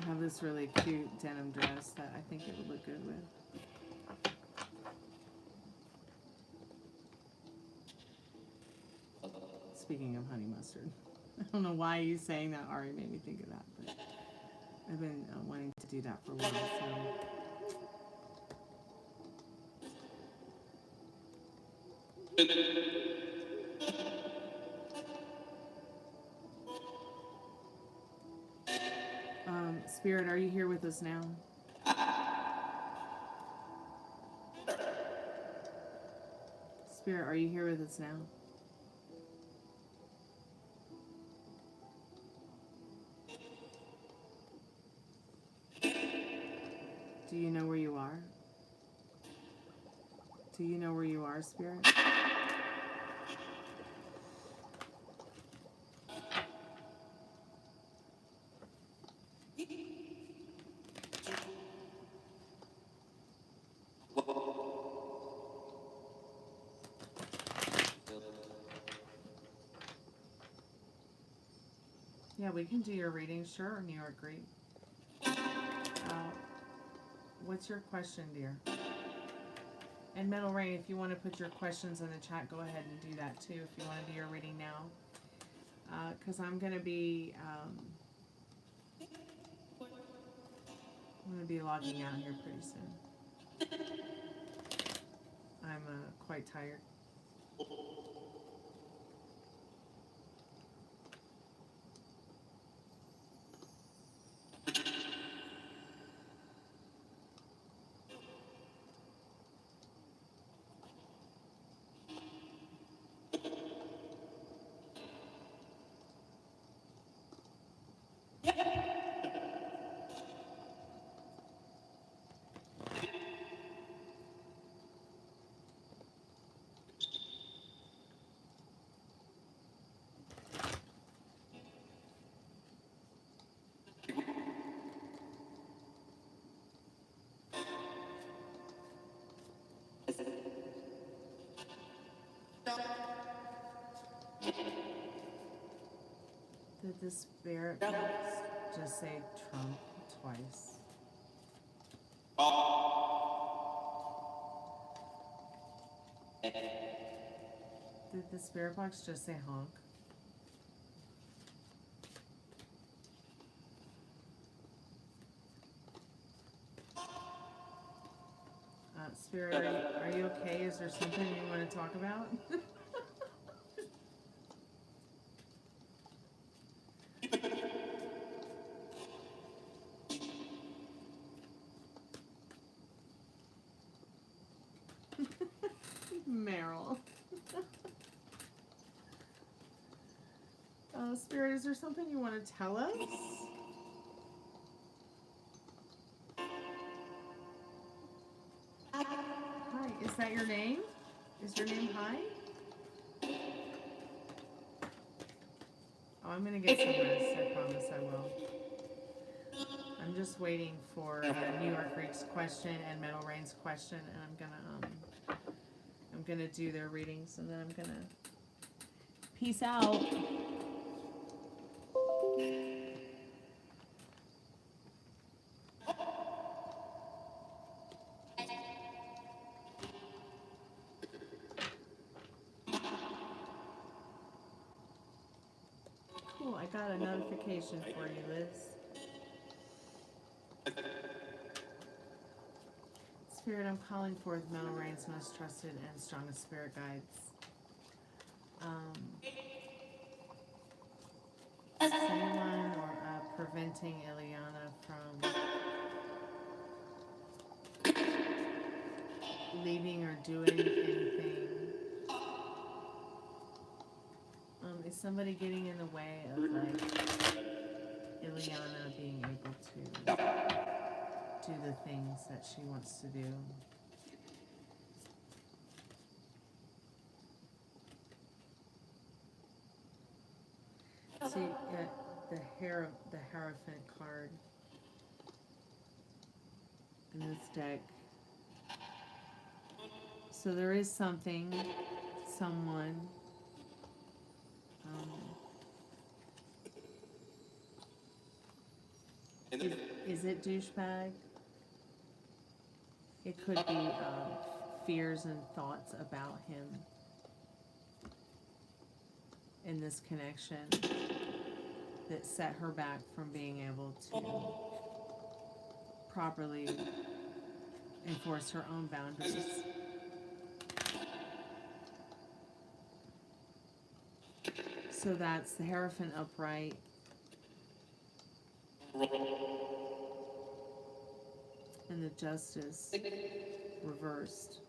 I have this really cute denim dress that I think it would look good with. Speaking of honey mustard, I don't know why you saying that, Ari, made me think of that, but I've been wanting to do that for a while, so. Spirit, are you here with us now? Spirit, are you here with us now? Do you know where you are? Do you know where you are, Spirit? Yeah, we can do your reading, sure, New York Greek. What's your question, dear? And Metal Rain, if you want to put your questions in the chat, go ahead and do that too if you want to do your reading now. Because I'm going to be logging out here pretty soon. I'm quite tired. Did the spirit box just say Trump twice? Did the spirit box just say honk? Spirit, are you okay? Is there something you want to talk about? Meryl. Spirit, is there something you want to tell us? Hi, is that your name? Is your name Hi? Oh, I'm gonna get some rest, I promise I will. I'm just waiting for New York Greek's question and Metal Rain's question, and I'm gonna do their readings, and then I'm gonna peace out. Cool, I got a notification for you, Liz. Spirit, I'm calling forth Metal Rain's most trusted and strongest spirit guides. Is anyone or preventing Ileana from leaving or doing anything? Is somebody getting in the way of like Ileana being able to do the things that she wants to do. See, the Hierophant card in this deck. So there is something, someone, is it douchebag? It could be fears and thoughts about him in this connection that set her back from being able to properly enforce her own boundaries. So that's the Hierophant upright. And the Justice reversed.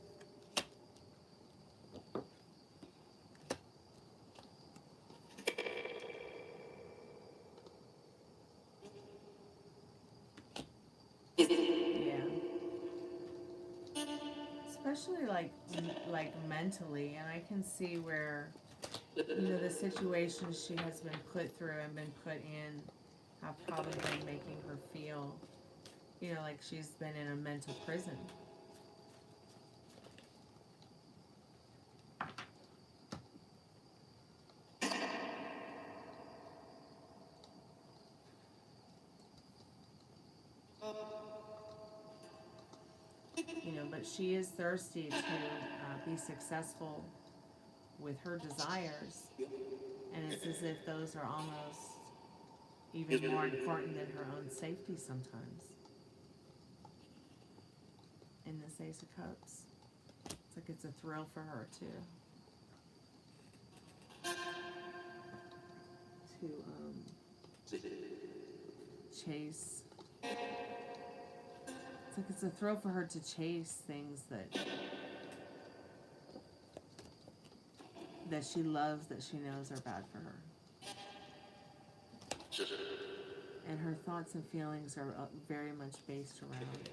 Yeah. Especially like mentally, and I can see where, you know, the situations she has been put through and been put in have probably been making her feel, you know, like she's been in a mental prison. You know, but she is thirsty to be successful with her desires, and it's as if those are almost even more important than her own safety sometimes. In this Ace of Cups, it's like it's a thrill for her to chase. It's like it's a thrill for her to chase things that she loves, that she knows are bad for her. And her thoughts and feelings are very much based around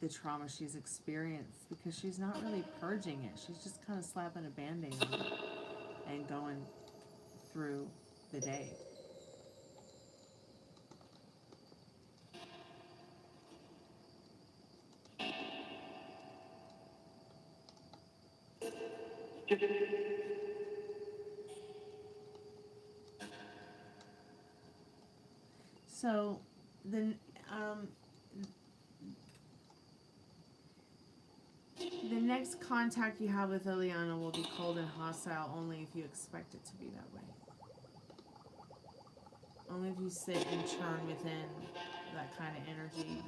the trauma she's experienced, because she's not really purging it. She's just kind of slapping a Band-Aid on it and going through the day. So the next contact you have with Liliana will be cold and hostile only if you expect it to be that way. Only if you sit and churn within that kind of energy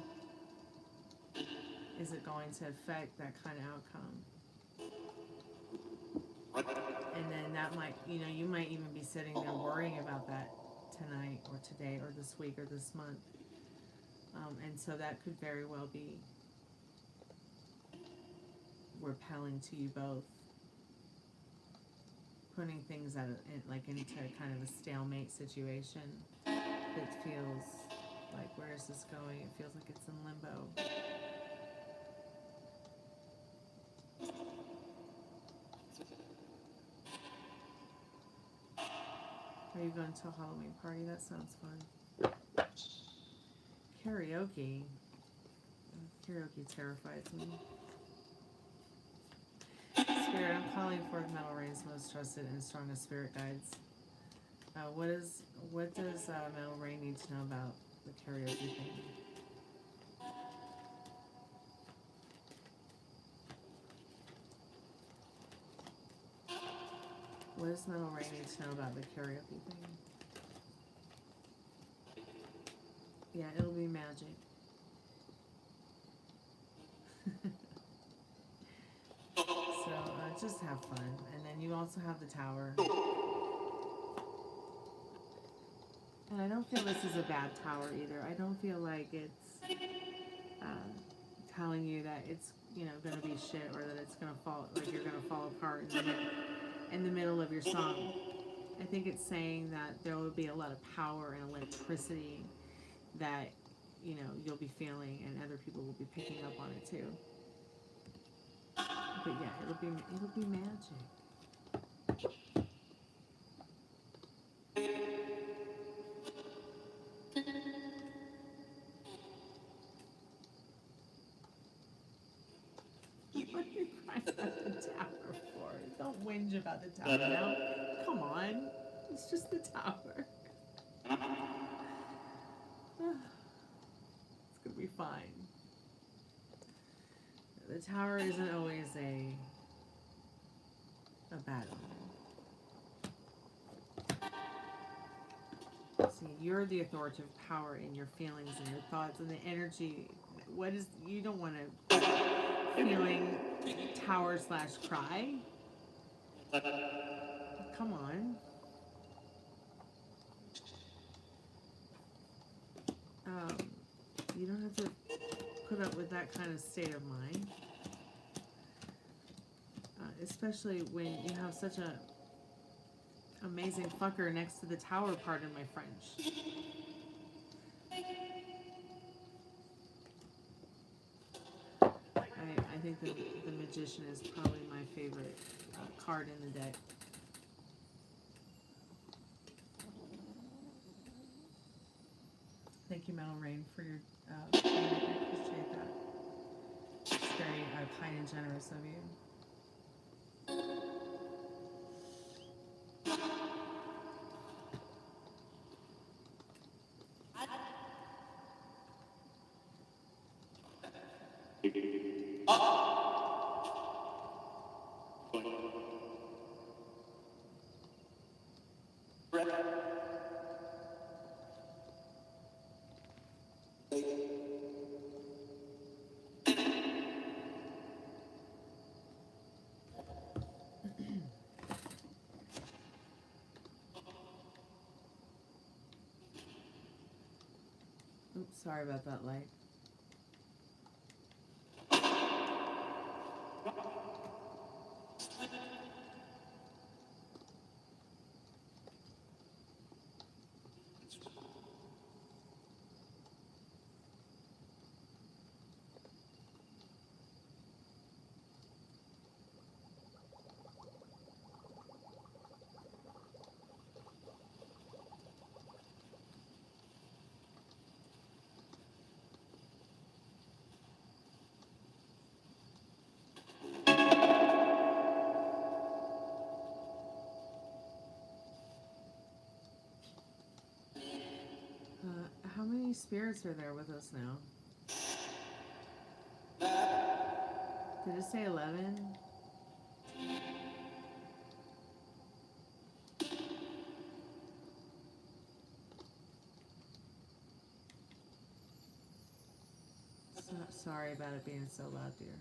is it going to affect that kind of outcome. And then that might, you know, you might even be sitting there worrying about that tonight or today or this week or this month. And so that could very well be repelling to you both, putting things at into kind of a stalemate situation that feels like, where is this going? It feels like it's in limbo. Are you going to a Halloween party? That sounds fun. Karaoke. Karaoke terrifies me. Spirit, I'm calling forth Metal Rain's most trusted and strongest spirit guides. What does Metal Rain need to know about the karaoke thing? What does Metal Rain need to know about the karaoke thing? Yeah, it'll be magic. So just have fun. And then you also have the tower. And I don't feel this is a bad tower either. I don't feel like it's telling you that it's, you know, going to be shit, or that it's going to fall, like you're going to fall apart in the middle of your song. I think it's saying that there will be a lot of power and electricity that, you know, you'll be feeling, and other people will be picking up on it too. But yeah, it'll be magic. What are you crying about the tower for? Don't whinge about the tower now. Come on. It's just the tower. It's gonna be fine. The tower isn't always a battle. See, you're the authoritative power in your feelings and your thoughts and the energy. What is, you don't want to feeling tower/cry. Come on. You don't have to put up with that kind of state of mind. Especially when you have such a amazing fucker next to the tower, pardon my French. I think the Magician is probably my favorite card in the deck. Thank you, Metal Rain, for your payment. I appreciate that. It's very kind and generous of you. Oops, sorry about that light. How many spirits are there with us now? Did it say 11? Sorry about it being so loud, dear.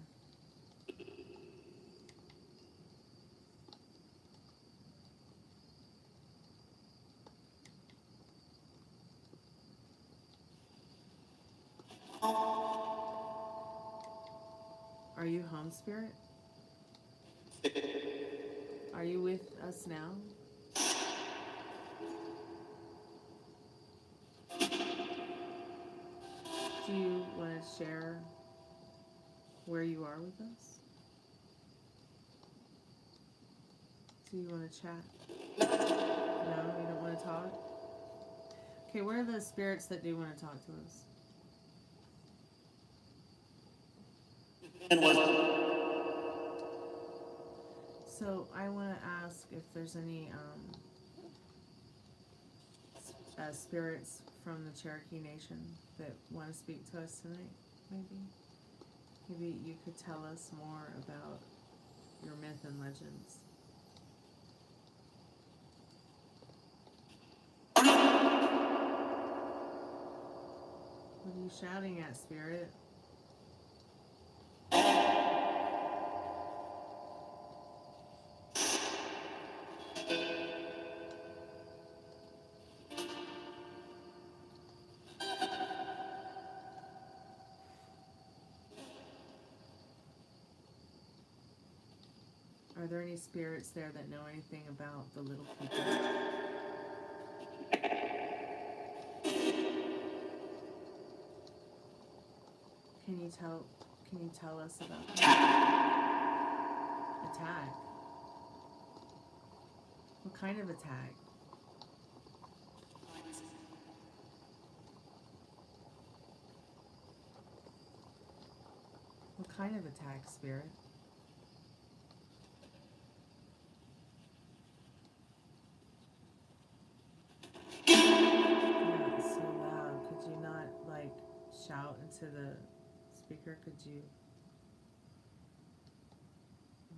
Are you home, Spirit? Are you with us now? Do you want to share where you are with us? Do you want to chat? No, you don't want to talk? Okay, where are the spirits that do want to talk to us? So I want to ask if there's any spirits from the Cherokee Nation that want to speak to us tonight, maybe? Maybe you could tell us more about your myth and legends. What are you shouting at, Spirit? Are there any spirits there that know anything about the little people? you tell us about that? Attack. What kind of attack? What kind of attack, Spirit? Yeah, it's so loud. Could you not, like, shout into the speaker? Could you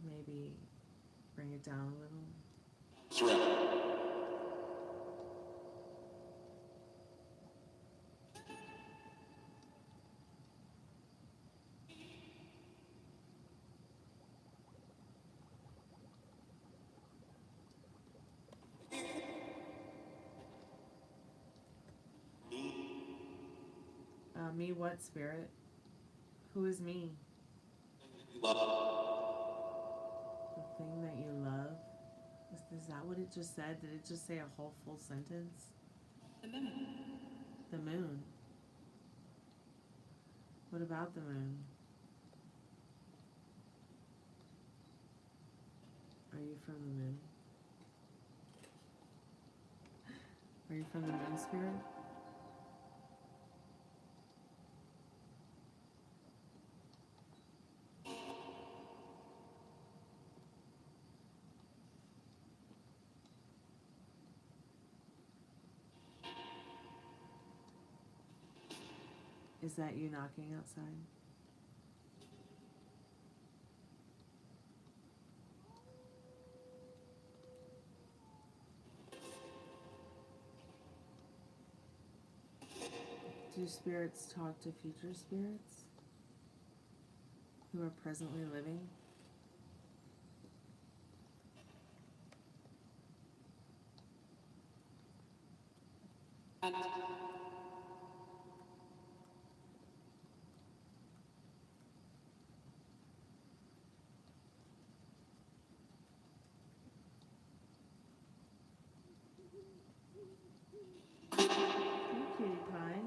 maybe bring it down a little? Me what, Spirit? Who is me? The thing that you love? Is that what it just said? Did it just say a whole full sentence? The moon. The moon. What about the moon? Are you from the moon? Are you from the moon, Spirit? Is that you knocking outside? Do spirits talk to future spirits who are presently living? Hey, cutie pie.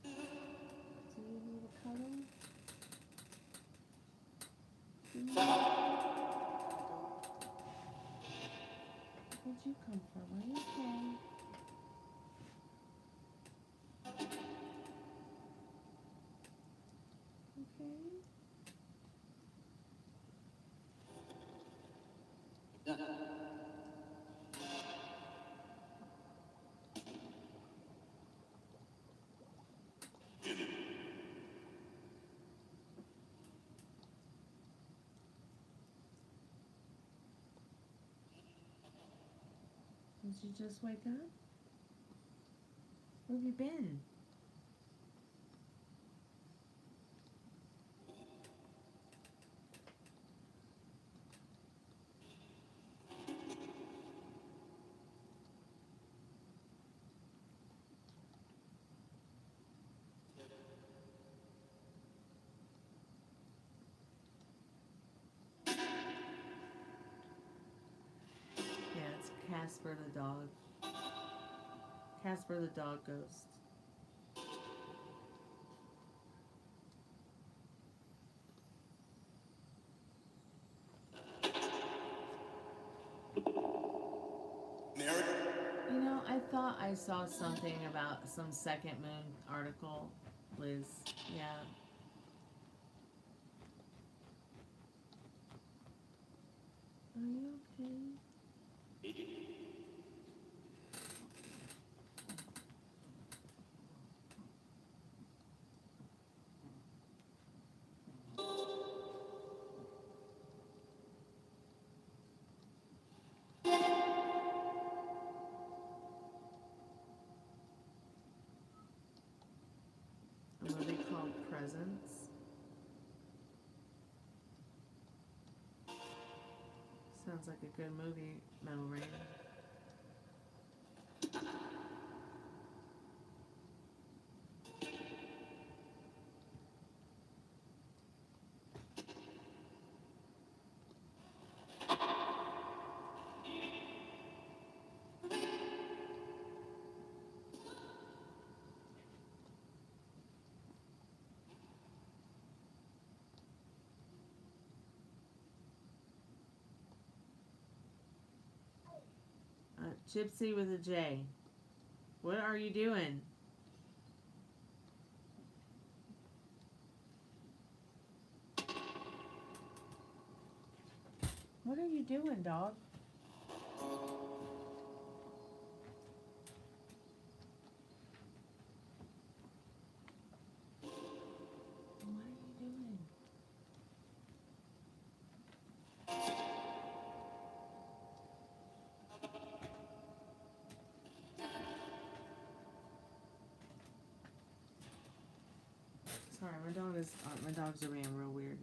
Do you need a cuddle? Where'd you come from? Are you okay? Okay. Did you just wake up? Where have you been? Yeah, it's Casper the dog. Casper the dog ghost. You know, I thought I saw something about some second moon article, Liz. Yeah. Are you okay? A movie called Presents. Sounds like a good movie, Metal Rain. Gypsy with a J. What are you doing? What are you doing, dog? What are you doing? Sorry, my dogs are being real weird.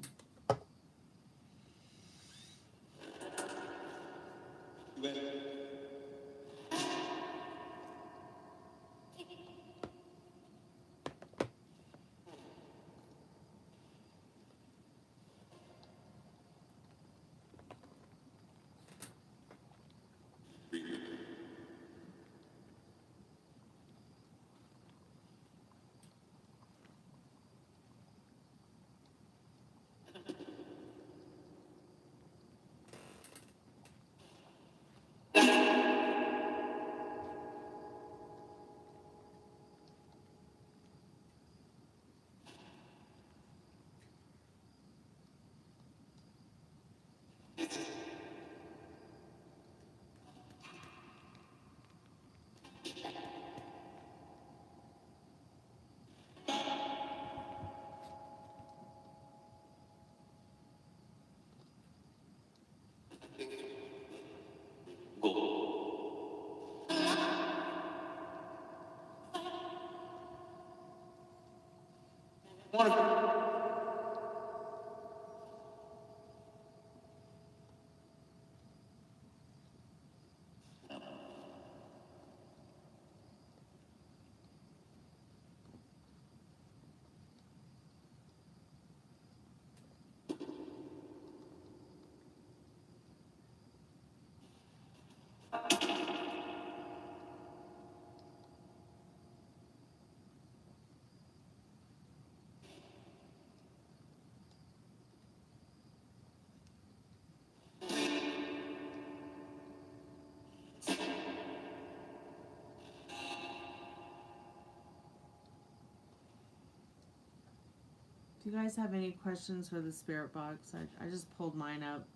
Do you guys have any questions for the spirit box? I just pulled mine up.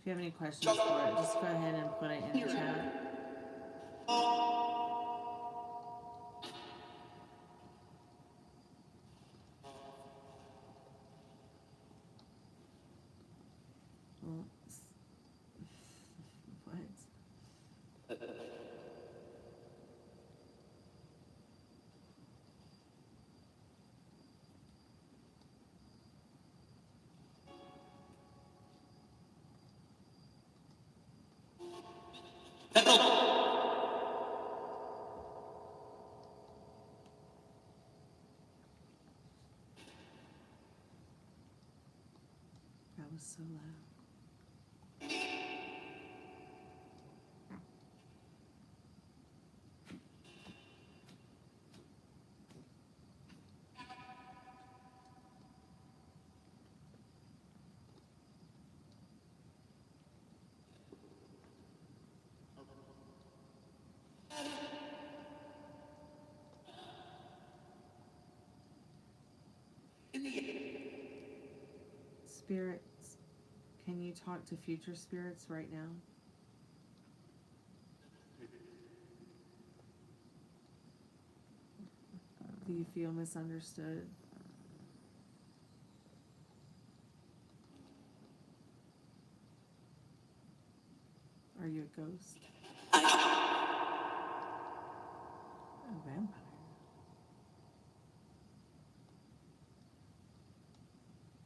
If you have any questions for it, just go ahead and put it in the chat. Well, what? That was so loud. Spirits, can you talk to future spirits right now? Do you feel misunderstood? Are you a ghost? A vampire.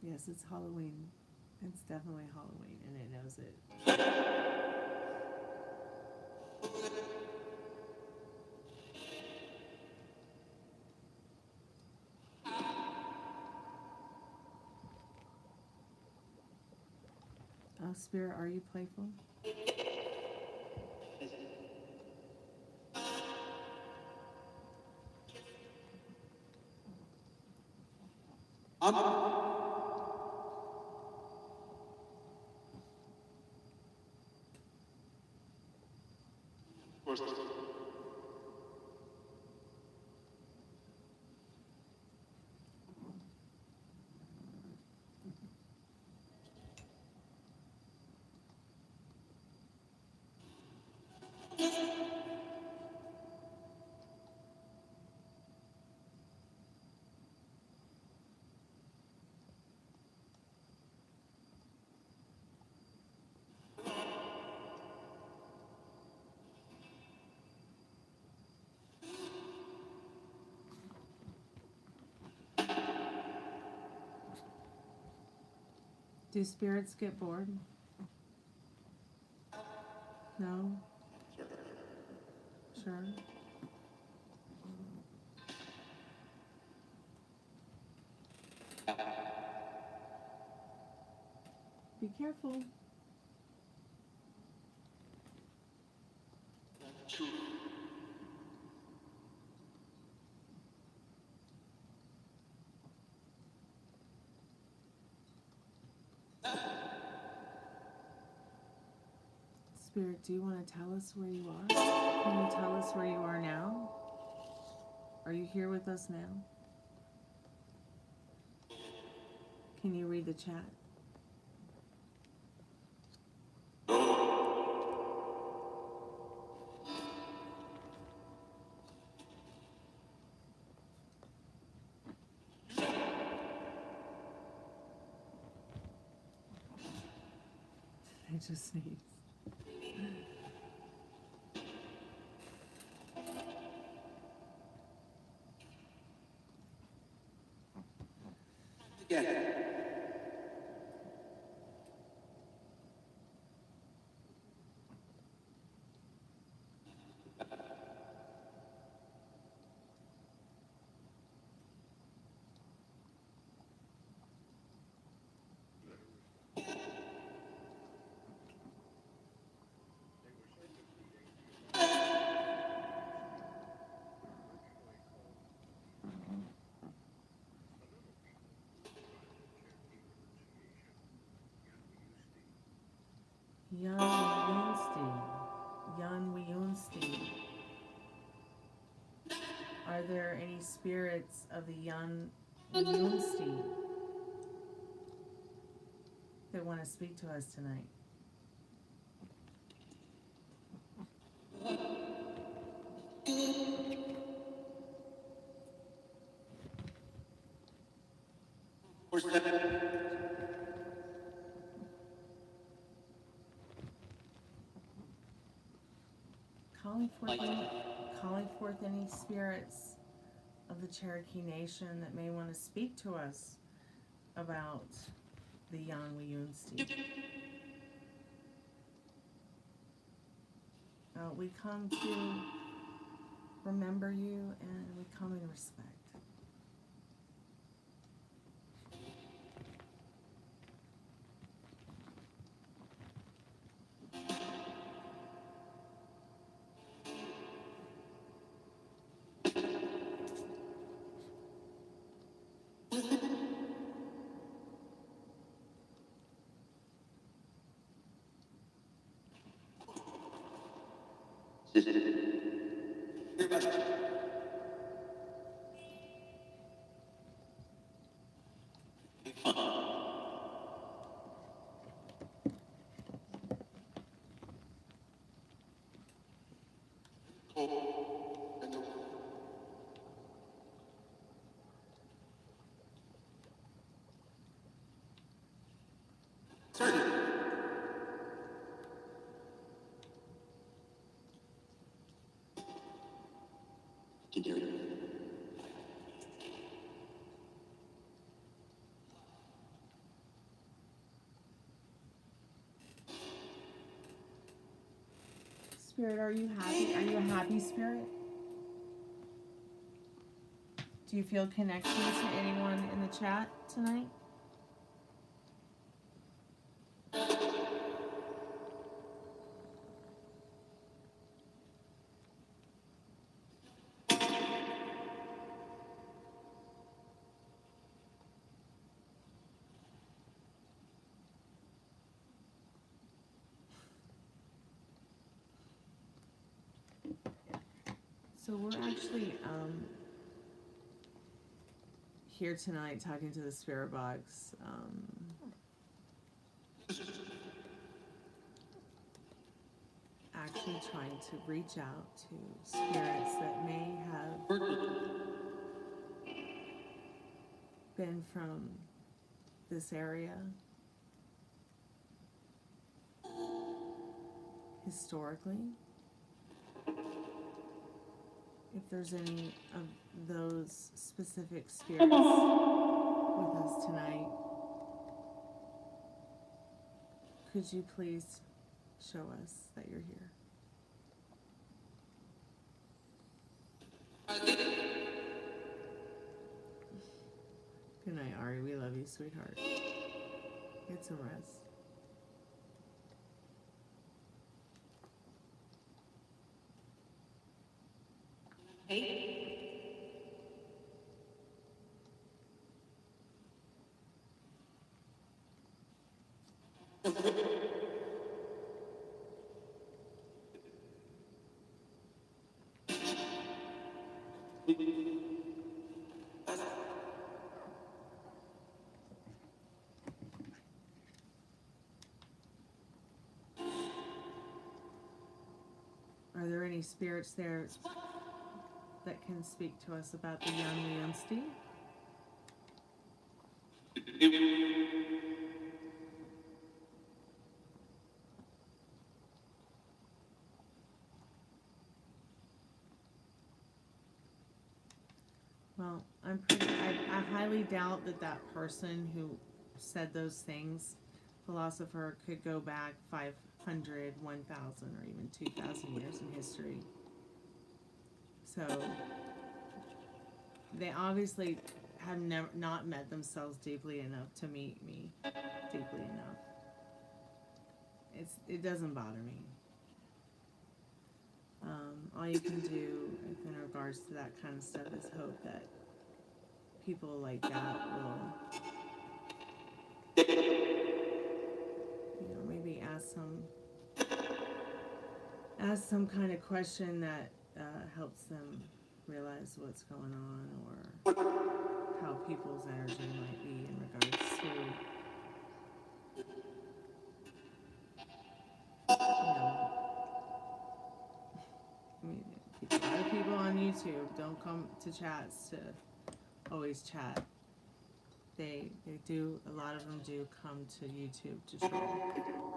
Yes, it's Halloween. It's definitely Halloween, and it knows it. Spirit, are you playful? Do spirits get bored? No? Sure. Be careful. Spirit, do you want to tell us where you are? Can you tell us where you are now? Are you here with us now? Can you read the chat? I just sneezed. Jan Wionstein. Are there any spirits of the Jan Wionstein that want to speak to us tonight? Calling forth any spirits of the Cherokee Nation that may want to speak to us about the Jan Wionstein. We come to remember you, and we come in respect. Spirit, are you happy? Are you a happy spirit? Do you feel connection to anyone in the chat tonight? So we're actually here tonight talking to the spirit box. Actually trying to reach out to spirits that may have been from this area historically. If there's any of those specific spirits with us tonight, could you please show us that you're here? Good night, Ari. We love you, sweetheart. Get some rest. Are there any spirits there that can speak to us about the young Leonstein? Well, I highly doubt that that person who said those things, philosopher, could go back 500, 1,000, or even 2,000 years in history. So they obviously have not met themselves deeply enough to meet me deeply enough. It doesn't bother me. All you can do in regards to that kind of stuff is hope that people like that will, maybe ask some kind of question that helps them realize what's going on, or how people's energy might be in regards to, a lot of people on YouTube don't come to chats to always chat. They do, a lot of them do come to YouTube to share.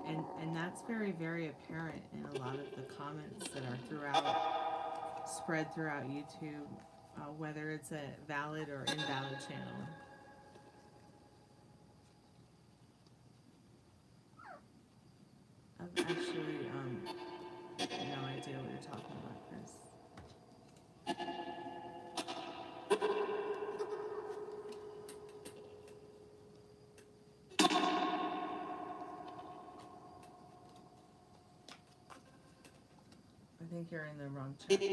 And that's very, very apparent in a lot of the comments that are spread throughout YouTube, whether it's a valid or invalid channel. I've actually no idea what you're talking about, Chris. I think you're in the wrong chat, Chris.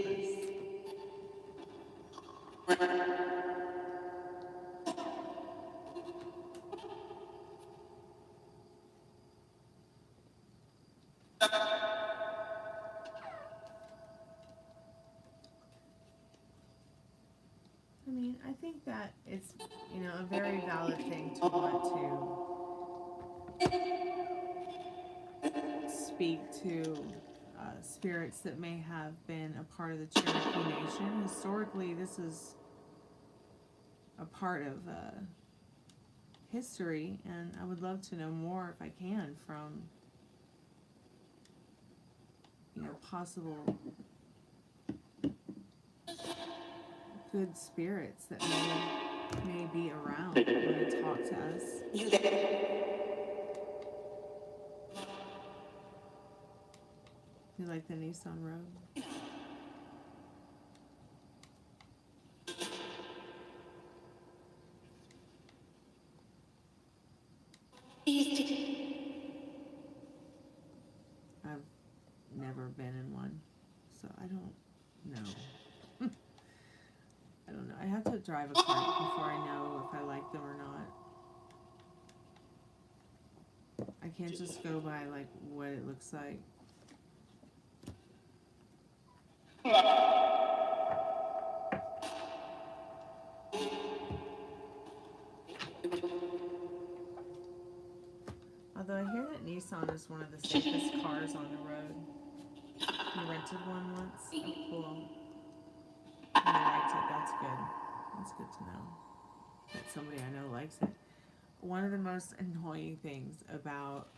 I mean, I think that it's, a very valid thing to want to speak to spirits that may have been a part of the Cherokee Nation. Historically, this is a part of history, and I would love to know more if I can from, possible good spirits that may be around when they talk to us. You like the Nissan Rogue? I've never been in one, so I don't know. I don't know. I have to drive a car before I know if I like them or not. I can't just go by like what it looks like. Although I hear that Nissan is one of the safest cars on the road. You rented one once? Oh, cool. And you liked it. That's good. That's good to know. That somebody I know likes it. One of the most annoying things about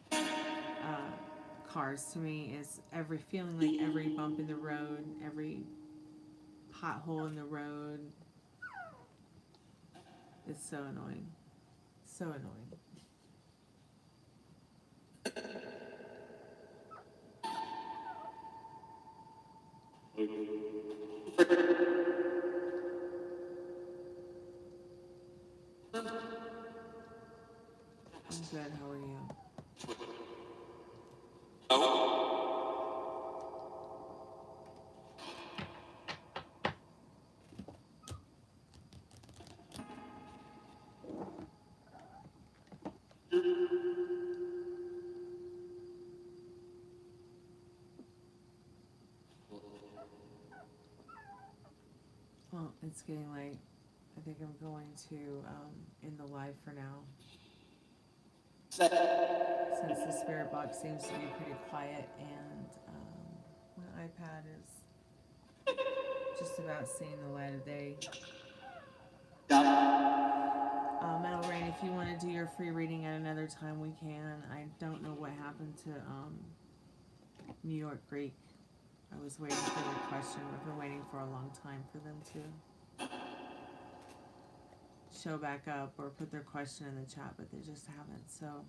cars to me is feeling like every bump in the road, every pothole in the road. It's so annoying. So annoying. I'm good. How are you? Well, it's getting late. I think I'm going to end the live for now. Since the spirit box seems to be pretty quiet and my iPad is just about seeing the light of day. Metal Rain, if you want to do your free reading at another time, we can. I don't know what happened to New York Greek. I was waiting for their question. I've been waiting for a long time for them to show back up or put their question in the chat, but they just haven't, so.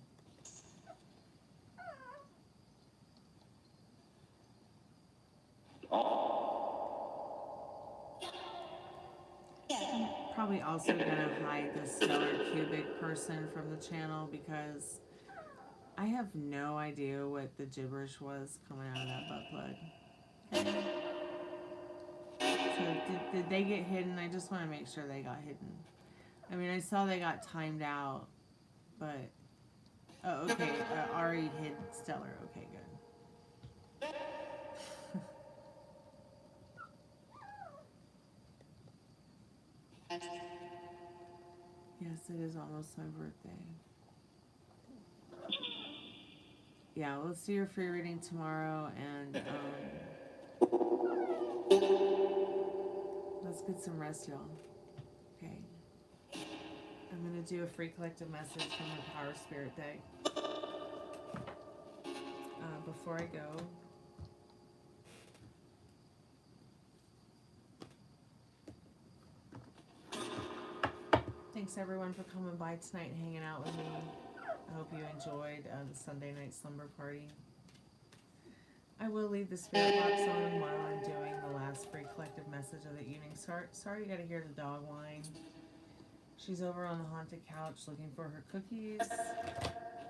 I'm probably also gonna hide the stellar cubic person from the channel because I have no idea what the gibberish was coming out of that butt plug. Okay. So did they get hidden? I just want to make sure they got hidden. I mean, I saw they got timed out, but oh, okay. Ari hid stellar. Okay, good. Yes, it is almost my birthday. Yeah, let's do your free reading tomorrow, and let's get some rest, y'all. Okay. I'm going to do a free collective message from the Power Spirit Day. Before I go, thanks everyone for coming by tonight and hanging out with me. I hope you enjoyed the Sunday night slumber party. I will leave the spirit box on while I'm doing the last free collective message of the evening. Sorry you gotta hear the dog whine. She's over on the haunted couch looking for her cookies.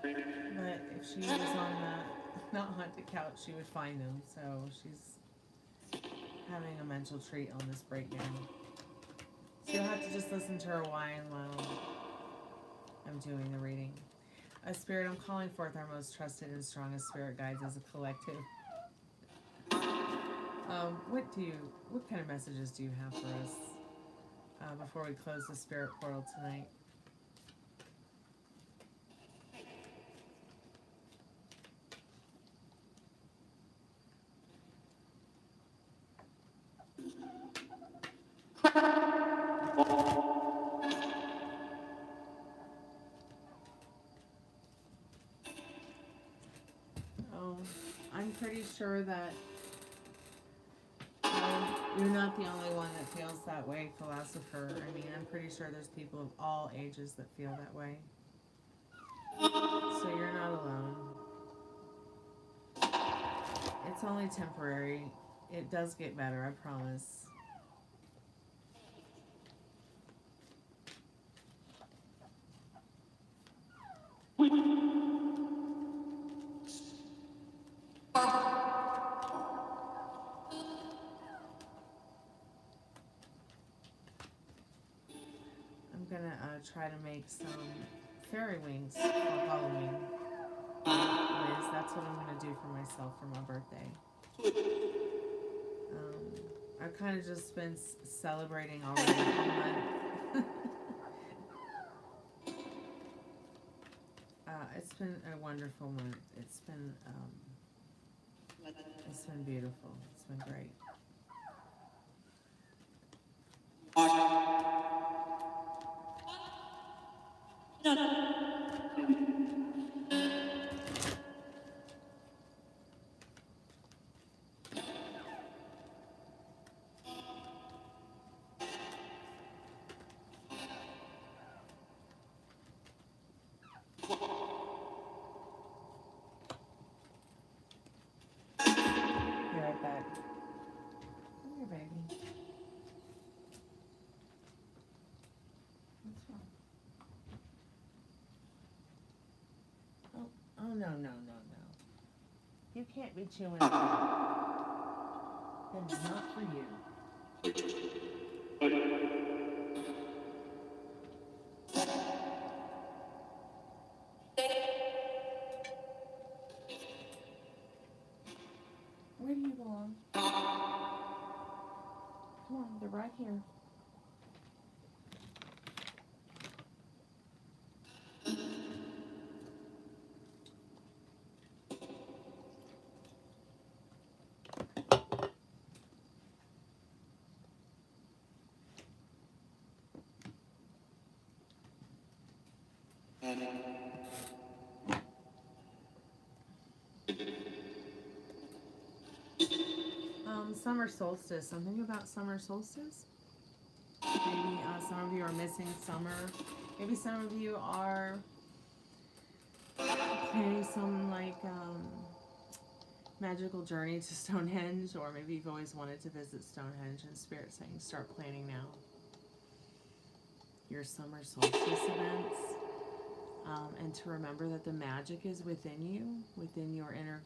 But if she was on the not haunted couch, she would find them. So she's having a mental treat on this breakdown. So you'll have to just listen to her whine while I'm doing the reading. Spirit, I'm calling forth our most trusted and strongest spirit guides as a collective. What kind of messages do you have for us before we close the spirit portal tonight? Oh, I'm pretty sure that you're not the only one that feels that way, philosopher. I mean, I'm pretty sure there's people of all ages that feel that way. So you're not alone. It's only temporary. It does get better, I promise. I'm gonna try to make some fairy wings for Halloween. Liz, that's what I'm gonna do for myself for my birthday. I've kind of just been celebrating already all month. It's been a wonderful month. It's been beautiful. It's been great. Be right back. Come here, baby. What's wrong? Oh, no. You can't be chewing on that. That is not for you. Where do you belong? Come on, they're right here. Summer solstice. Something about summer solstice? Maybe some of you are missing summer. Maybe some of you are planning some magical journey to Stonehenge, or maybe you've always wanted to visit Stonehenge and Spirit saying start planning now. Your summer solstice events. And to remember that the magic is within you, within your inner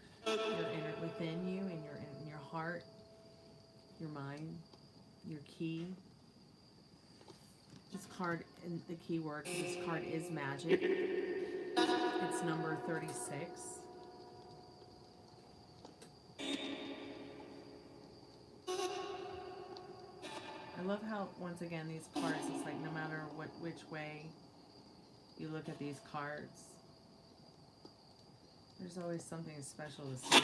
within you, in your heart, your mind, your key. This card, and the key word for this card is magic. It's number 36. I love how, once again, these cards, it's like no matter which way you look at these cards, there's always something special to see.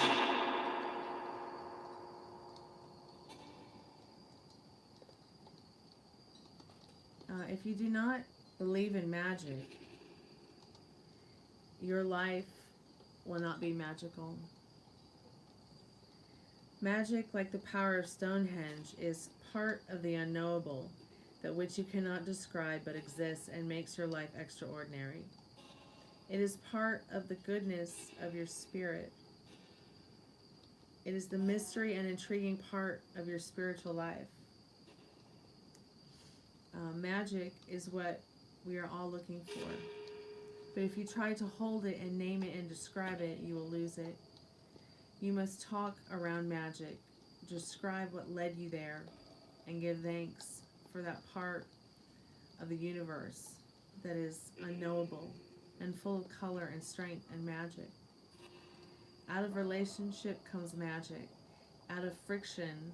If you do not believe in magic, your life will not be magical. Magic, like the power of Stonehenge, is part of the unknowable, that which you cannot describe but exists and makes your life extraordinary. It is part of the goodness of your spirit. It is the mystery and intriguing part of your spiritual life. Magic is what we are all looking for. But if you try to hold it and name it and describe it, you will lose it. You must talk around magic, describe what led you there, and give thanks for that part of the universe that is unknowable and full of color and strength and magic. Out of relationship comes magic. Out of friction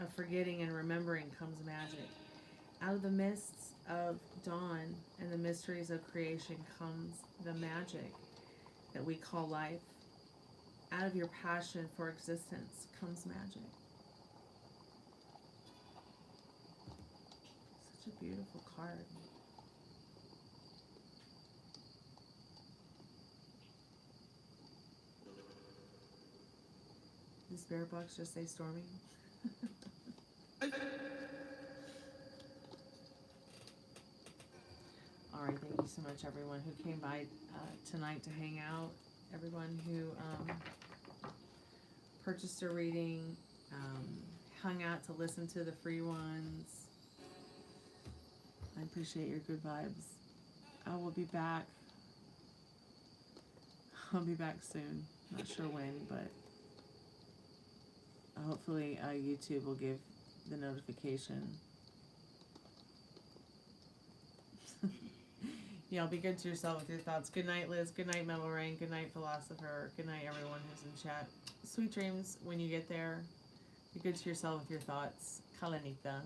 of forgetting and remembering comes magic. Out of the mists of dawn and the mysteries of creation comes the magic that we call life. Out of your passion for existence comes magic. Such a beautiful card. Does Spirit Box just say Stormy? Alright, thank you so much everyone who came by tonight to hang out. Everyone who purchased a reading, hung out to listen to the free ones. I appreciate your good vibes. I will be back. I'll be back soon. Not sure when, but hopefully YouTube will give the notification. Y'all be good to yourself with your thoughts. Good night, Liz. Good night, Metal Rain. Good night, Philosopher. Good night, everyone who's in chat. Sweet dreams when you get there. Be good to yourself with your thoughts. Kalanita.